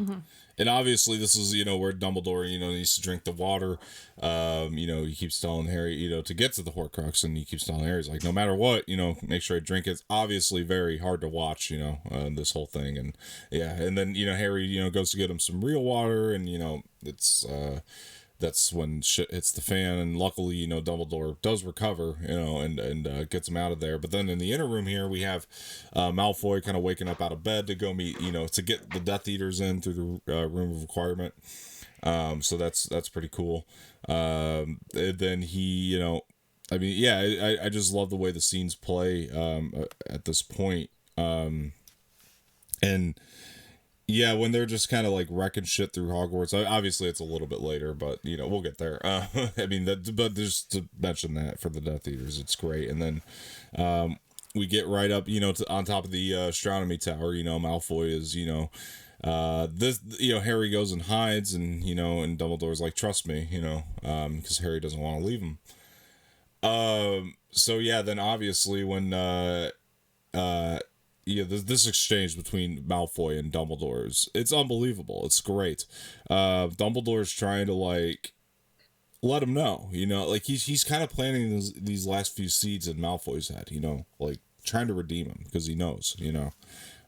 And obviously this is, where Dumbledore, needs to drink the water. He keeps telling Harry, to get to the Horcrux, and he keeps telling Harry, he's like, no matter what, make sure I drink it. It's obviously very hard to watch, this whole thing. And and then, Harry, goes to get him some real water, and, it's, that's when shit hits the fan, and luckily, Dumbledore does recover, and gets him out of there. But then in the inner room here, we have Malfoy kind of waking up out of bed to go meet, to get the Death Eaters in through the room of requirement. So that's pretty cool. And then he, I just love the way the scenes play at this point. And yeah, when they're just kind of like wrecking shit through Hogwarts. Obviously, it's a little bit later, but we'll get there. But just to mention that for the Death Eaters, it's great. And then we get right up, on top of the astronomy tower. Malfoy is, Harry goes and hides, and and Dumbledore's like, trust me, because Harry doesn't want to leave him. So yeah, then obviously when this exchange between Malfoy and Dumbledore it's unbelievable. It's great. Dumbledore's trying to like let him know, like he's kind of planting these last few seeds in Malfoy's head, like trying to redeem him because he knows, in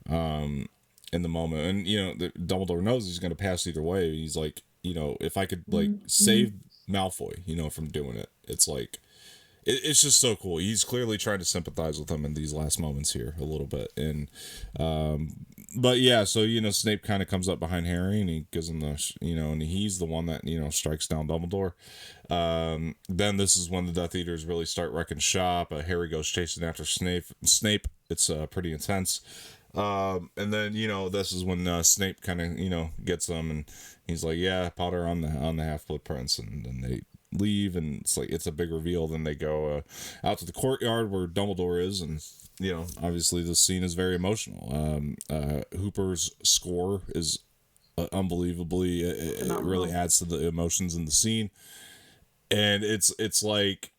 the moment, and Dumbledore knows he's going to pass either way. He's like, if I could like save Malfoy, from doing it, it's like. It's just so cool. He's clearly trying to sympathize with him in these last moments here a little bit. And, but yeah, so, Snape kind of comes up behind Harry and he gives him the, and he's the one that, strikes down Dumbledore. Then this is when the Death Eaters really start wrecking shop. Harry goes chasing after Snape. It's pretty intense. And then, this is when Snape kind of, gets them, and he's like, yeah, Potter on the Half-Blood Prince. And then they leave, and it's like it's a big reveal. Then they go out to the courtyard where Dumbledore is, and obviously the scene is very emotional. Hooper's score is unbelievably it really adds to the emotions in the scene, and it's like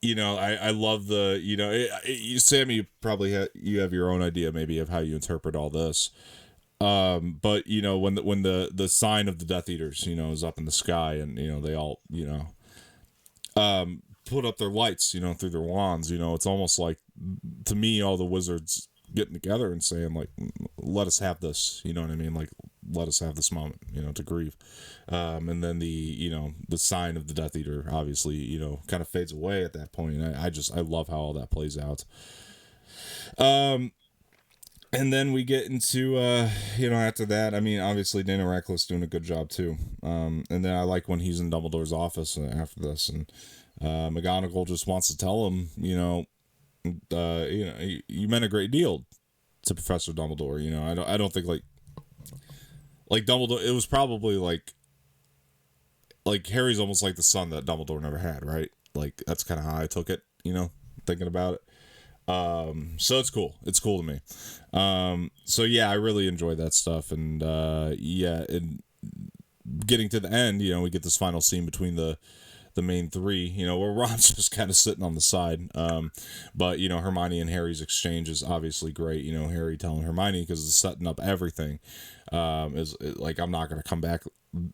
I love the Sammy, probably you have your own idea maybe of how you interpret all this. But when the sign of the Death Eaters, is up in the sky, and they all put up their lights, through their wands, it's almost like, to me, all the wizards getting together and saying like, let us have this, you know what I mean? Like, let us have this moment, to grieve. And then the sign of the Death Eater obviously, kind of fades away at that point. And I love how all that plays out. And then we get into, after that, I mean, obviously Daniel Radcliffe's doing a good job too. And then I like when he's in Dumbledore's office after this, and McGonagall just wants to tell him, you meant a great deal to Professor Dumbledore. I don't think like Dumbledore. It was probably like Harry's almost like the son that Dumbledore never had, right? Like that's kind of how I took it, thinking about it. So it's cool. It's cool to me. So yeah, I really enjoy that stuff. And, and getting to the end, we get this final scene between the main three, where Ron's just kind of sitting on the side. But, Hermione and Harry's exchange is obviously great. Harry telling Hermione, because it's setting up everything, is like, I'm not going to come back,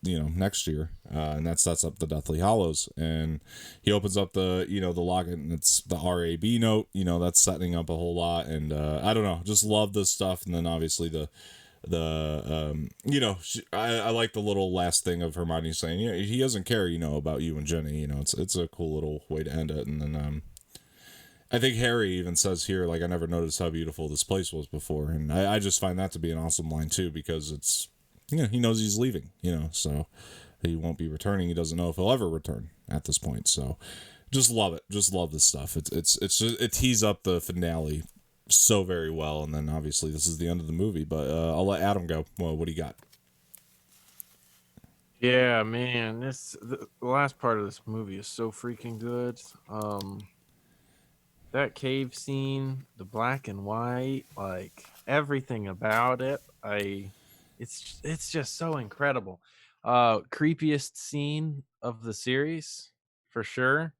next year. And that sets up the Deathly Hallows. And he opens up the, the locket, and it's the RAB note, that's setting up a whole lot. And I don't know, just love this stuff. And then obviously I like the little last thing of Hermione saying, he doesn't care, about you and Jenny. It's a cool little way to end it. And then I think Harry even says here, like, I never noticed how beautiful this place was before. And I just find that to be an awesome line too, because it's, he knows he's leaving, so he won't be returning. He doesn't know if he'll ever return at this point. So just love it. Just love this stuff. It tees up the finale so very well. And then obviously this is the end of the movie, but I'll let Adam go. Well, what do you got? Yeah, man, the last part of this movie is so freaking good. That cave scene, the black and white, like everything about it, it's just so incredible. Creepiest scene of the series for sure.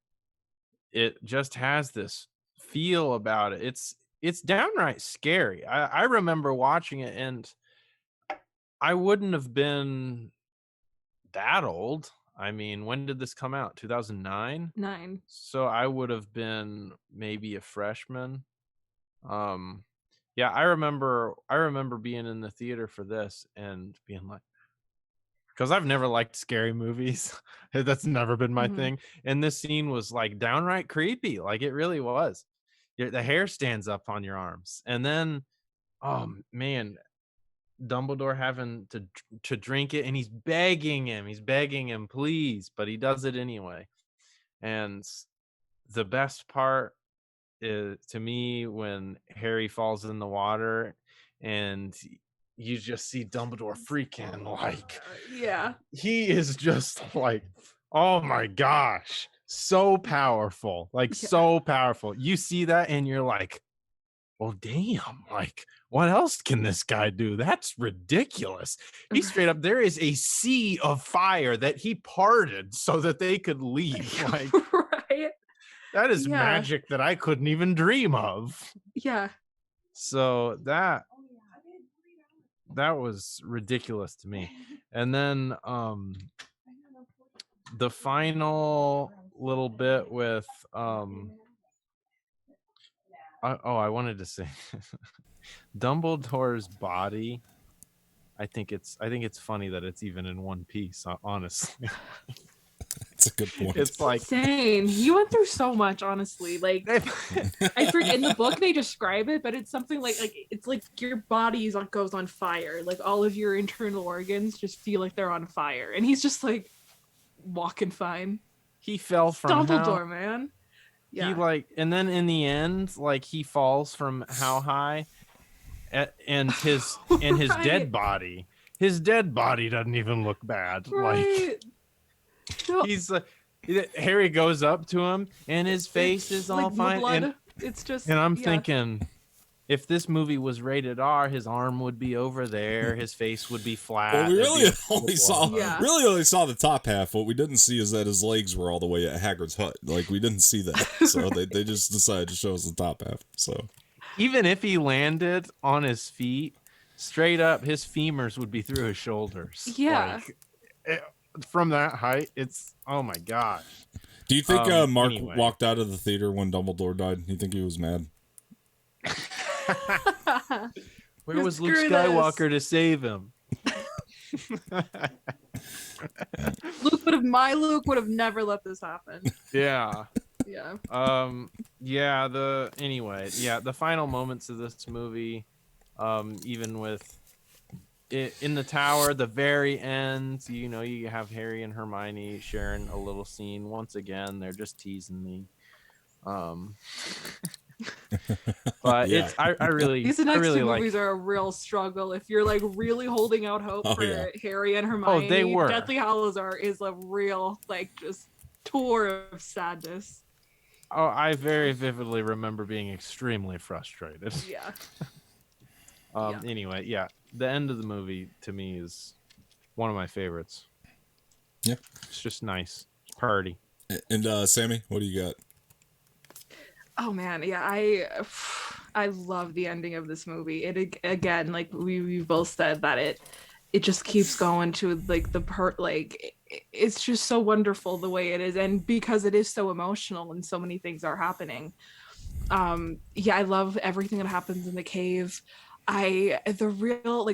It just has this feel about it. It's downright scary. I remember watching it, and I wouldn't have been that old. I mean, when did this come out? 2009? 9. So I would have been maybe a freshman. Yeah, I remember being in the theater for this and being like, because I've never liked scary movies. That's never been my thing. And this scene was like downright creepy. Like it really was. The hair stands up on your arms. And then, oh man, Dumbledore having to drink it, and he's begging him, please, but he does it anyway. And the best part is, to me, when Harry falls in the water and you just see Dumbledore freaking like, yeah, he is just like, oh my gosh, so powerful, like so powerful. You see that and you're like, well, damn, like, what else can this guy do? That's ridiculous. He straight up, there is a sea of fire that he parted so that they could leave. Like, right. That is magic that I couldn't even dream of. Yeah. So that was ridiculous to me. And then the final little bit with I wanted to say Dumbledore's body. I think it's funny that it's even in one piece, honestly. That's a good point. It's like insane. You went through so much, honestly. Like I forget, in the book they describe it, but it's something like it's like your body goes on fire. Like all of your internal organs just feel like they're on fire, and he's just like walking fine. He fell from Dumbledore, man. Yeah. He and then in the end, he falls from how high, and his right. dead body. His dead body doesn't even look bad. Right. He's Harry goes up to him, and his face is all fine. And it's just, and I'm thinking, if this movie was rated R, his arm would be over there, his face would be flat. Well, we really only saw the top half. What we didn't see is that his legs were all the way at Hagrid's hut. Like, we didn't see that, so they just decided to show us the top half. So even if he landed on his feet, straight up, his femurs would be through his shoulders. Yeah. From that height, it's, oh my gosh. Do you think Mark walked out of the theater when Dumbledore died? Do you think he was mad? Where was Luke Skywalker to save him? Luke would have never let this happen. Yeah. Yeah. The final moments of this movie, even with it in the tower, the very end, you have Harry and Hermione sharing a little scene. Once again, they're just teasing me. But Yeah. I really These next two like. movies are a real struggle. If you're like really holding out hope Oh, for yeah. Harry and Oh, they Hermione, were. Deathly Hallows is a real like just tour of sadness. Oh, I very vividly remember being extremely frustrated. Yeah. Yeah. Anyway, yeah, the end of the movie to me is one of my favorites. Yep. It's just nice. It's party. And Sammy, what do you got? Oh man, yeah, I love the ending of this movie. It again, like we both said that it just keeps going to like it's just so wonderful the way it is, and because it is so emotional and so many things are happening. Yeah, I love everything that happens in the cave. The real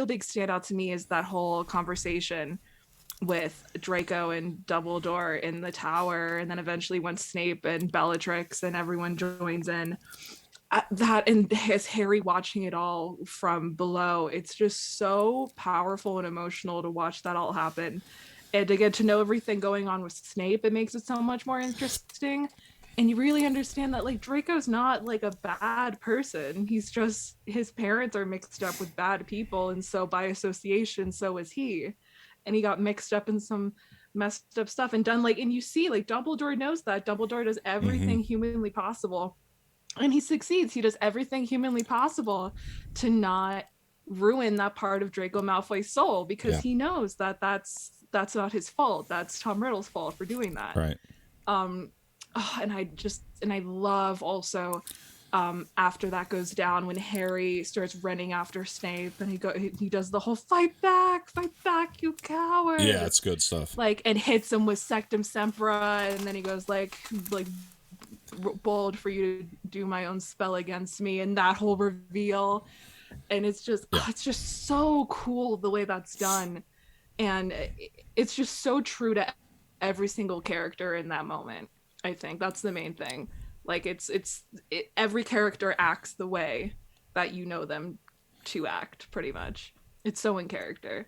big standout to me is that whole conversation with Draco and Dumbledore in the tower, and then eventually when Snape and Bellatrix and everyone joins in. That and his Harry watching it all from below, it's just so powerful and emotional to watch that all happen, and to get to know everything going on with Snape. It makes it so much more interesting, and you really understand that like Draco's not like a bad person. He's just his parents are mixed up with bad people, and so by association, so is he, and he got mixed up in some messed up stuff and done like, and you see like Dumbledore knows that Dumbledore does everything humanly possible, and he succeeds. He does everything humanly possible to not ruin that part of Draco Malfoy's soul, because he knows that that's not his fault. That's Tom Riddle's fault for doing that. Right. And I love also after that goes down, when Harry starts running after Snape, and he does the whole fight back, you coward. Yeah, it's good stuff. Like, and hits him with Sectum Sempra, and then he goes like bold for you to do my own spell against me, and that whole reveal, and it's just so cool the way that's done, and it's just so true to every single character in that moment. I think that's the main thing. Like every character acts the way that you know them to act, pretty much. It's so in character.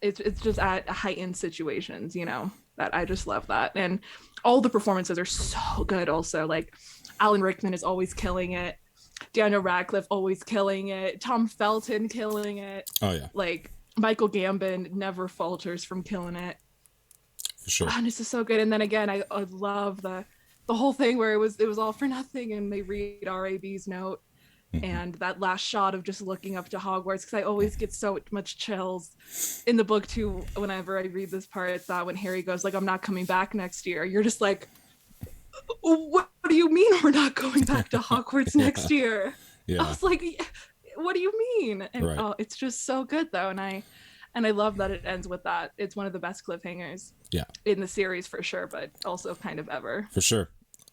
It's just at heightened situations, that I just love that. And all the performances are so good also. Like Alan Rickman is always killing it. Daniel Radcliffe always killing it. Tom Felton killing it. Oh yeah. Like Michael Gambon never falters from killing it. For sure. And it's just so good. And then again, I love the whole thing where it was all for nothing, and they read RAB's note, and that last shot of just looking up to Hogwarts, because I always get so much chills in the book too whenever I read this part. It's that when Harry goes like, I'm not coming back next year, you're just like, what do you mean we're not going back to Hogwarts next year? I was like, what do you mean? And it's just so good though, and I love that it ends with that. It's one of the best cliffhangers in the series for sure, but also kind of ever. For sure.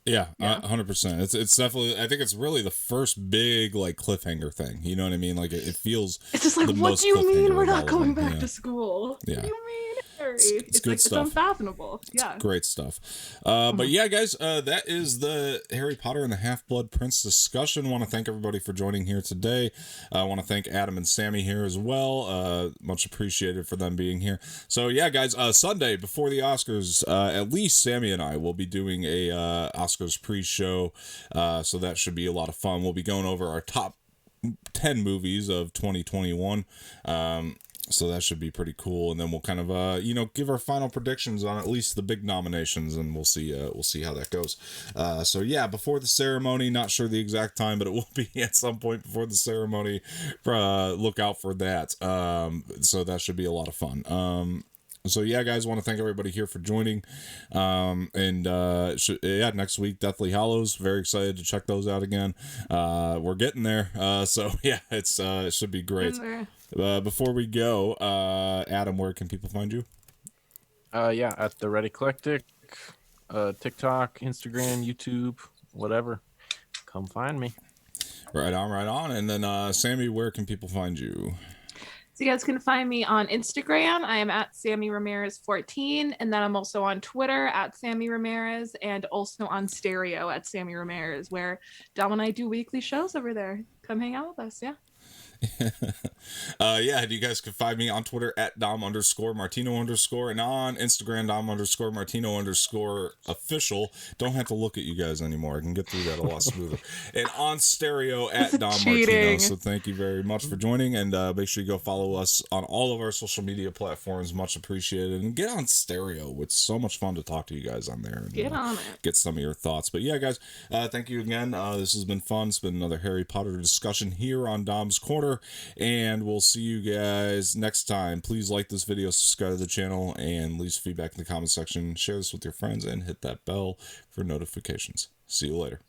Yeah, 100%. It's definitely, I think it's really the first big like cliffhanger thing. You know what I mean? Like it feels. It's just like, what do you mean we're not going back to school? Yeah. What do you mean, Harry? It's good stuff. It's unfathomable. Yeah. Great stuff. But yeah, guys, that is the Harry Potter and the Half-Blood Prince discussion. I want to thank everybody for joining here today. I want to thank Adam and Sammy here as well. Much appreciated for them being here. So yeah, guys, Sunday before the Oscars, at least Sammy and I will be doing a Oscars pre-show. So that should be a lot of fun. We'll be going over our top 10 movies of 2021. So that should be pretty cool, and then we'll kind of give our final predictions on at least the big nominations, and we'll see how that goes. So yeah, before the ceremony, not sure the exact time, but it will be at some point before the ceremony. Look out for that. So that should be a lot of fun. So yeah, guys, want to thank everybody here for joining. Next week, Deathly Hallows. Very excited to check those out again. We're getting there. So yeah, it should be great. Before we go, Adam, where can people find you? At the Red Eclectic, TikTok, Instagram, YouTube, whatever. Come find me. Right on. And then Sammy, where can people find you? So you guys can find me on Instagram. I am at Samee Ramirez 14, and then I'm also on Twitter at Samee Ramirez, and also on Stereo at Samee Ramirez, where Dom and I do weekly shows over there. Come hang out with us, yeah. Yeah, you guys can find me on Twitter at Dom_Martino_ and on Instagram Dom_Martino_ official. Don't have to look at you guys anymore. I can get through that a lot smoother. And on Stereo at Dom Martino. So thank you very much for joining, and make sure you go follow us on all of our social media platforms. Much appreciated. And get on Stereo. It's so much fun to talk to you guys on there and get on it. Get some of your thoughts. But yeah, guys, thank you again. This has been fun. It's been another Harry Potter discussion here on Dom's Corner. And we'll see you guys next time. Please like this video, subscribe to the channel, and leave feedback in the comment section. Share this with your friends and hit that bell for notifications. See you later.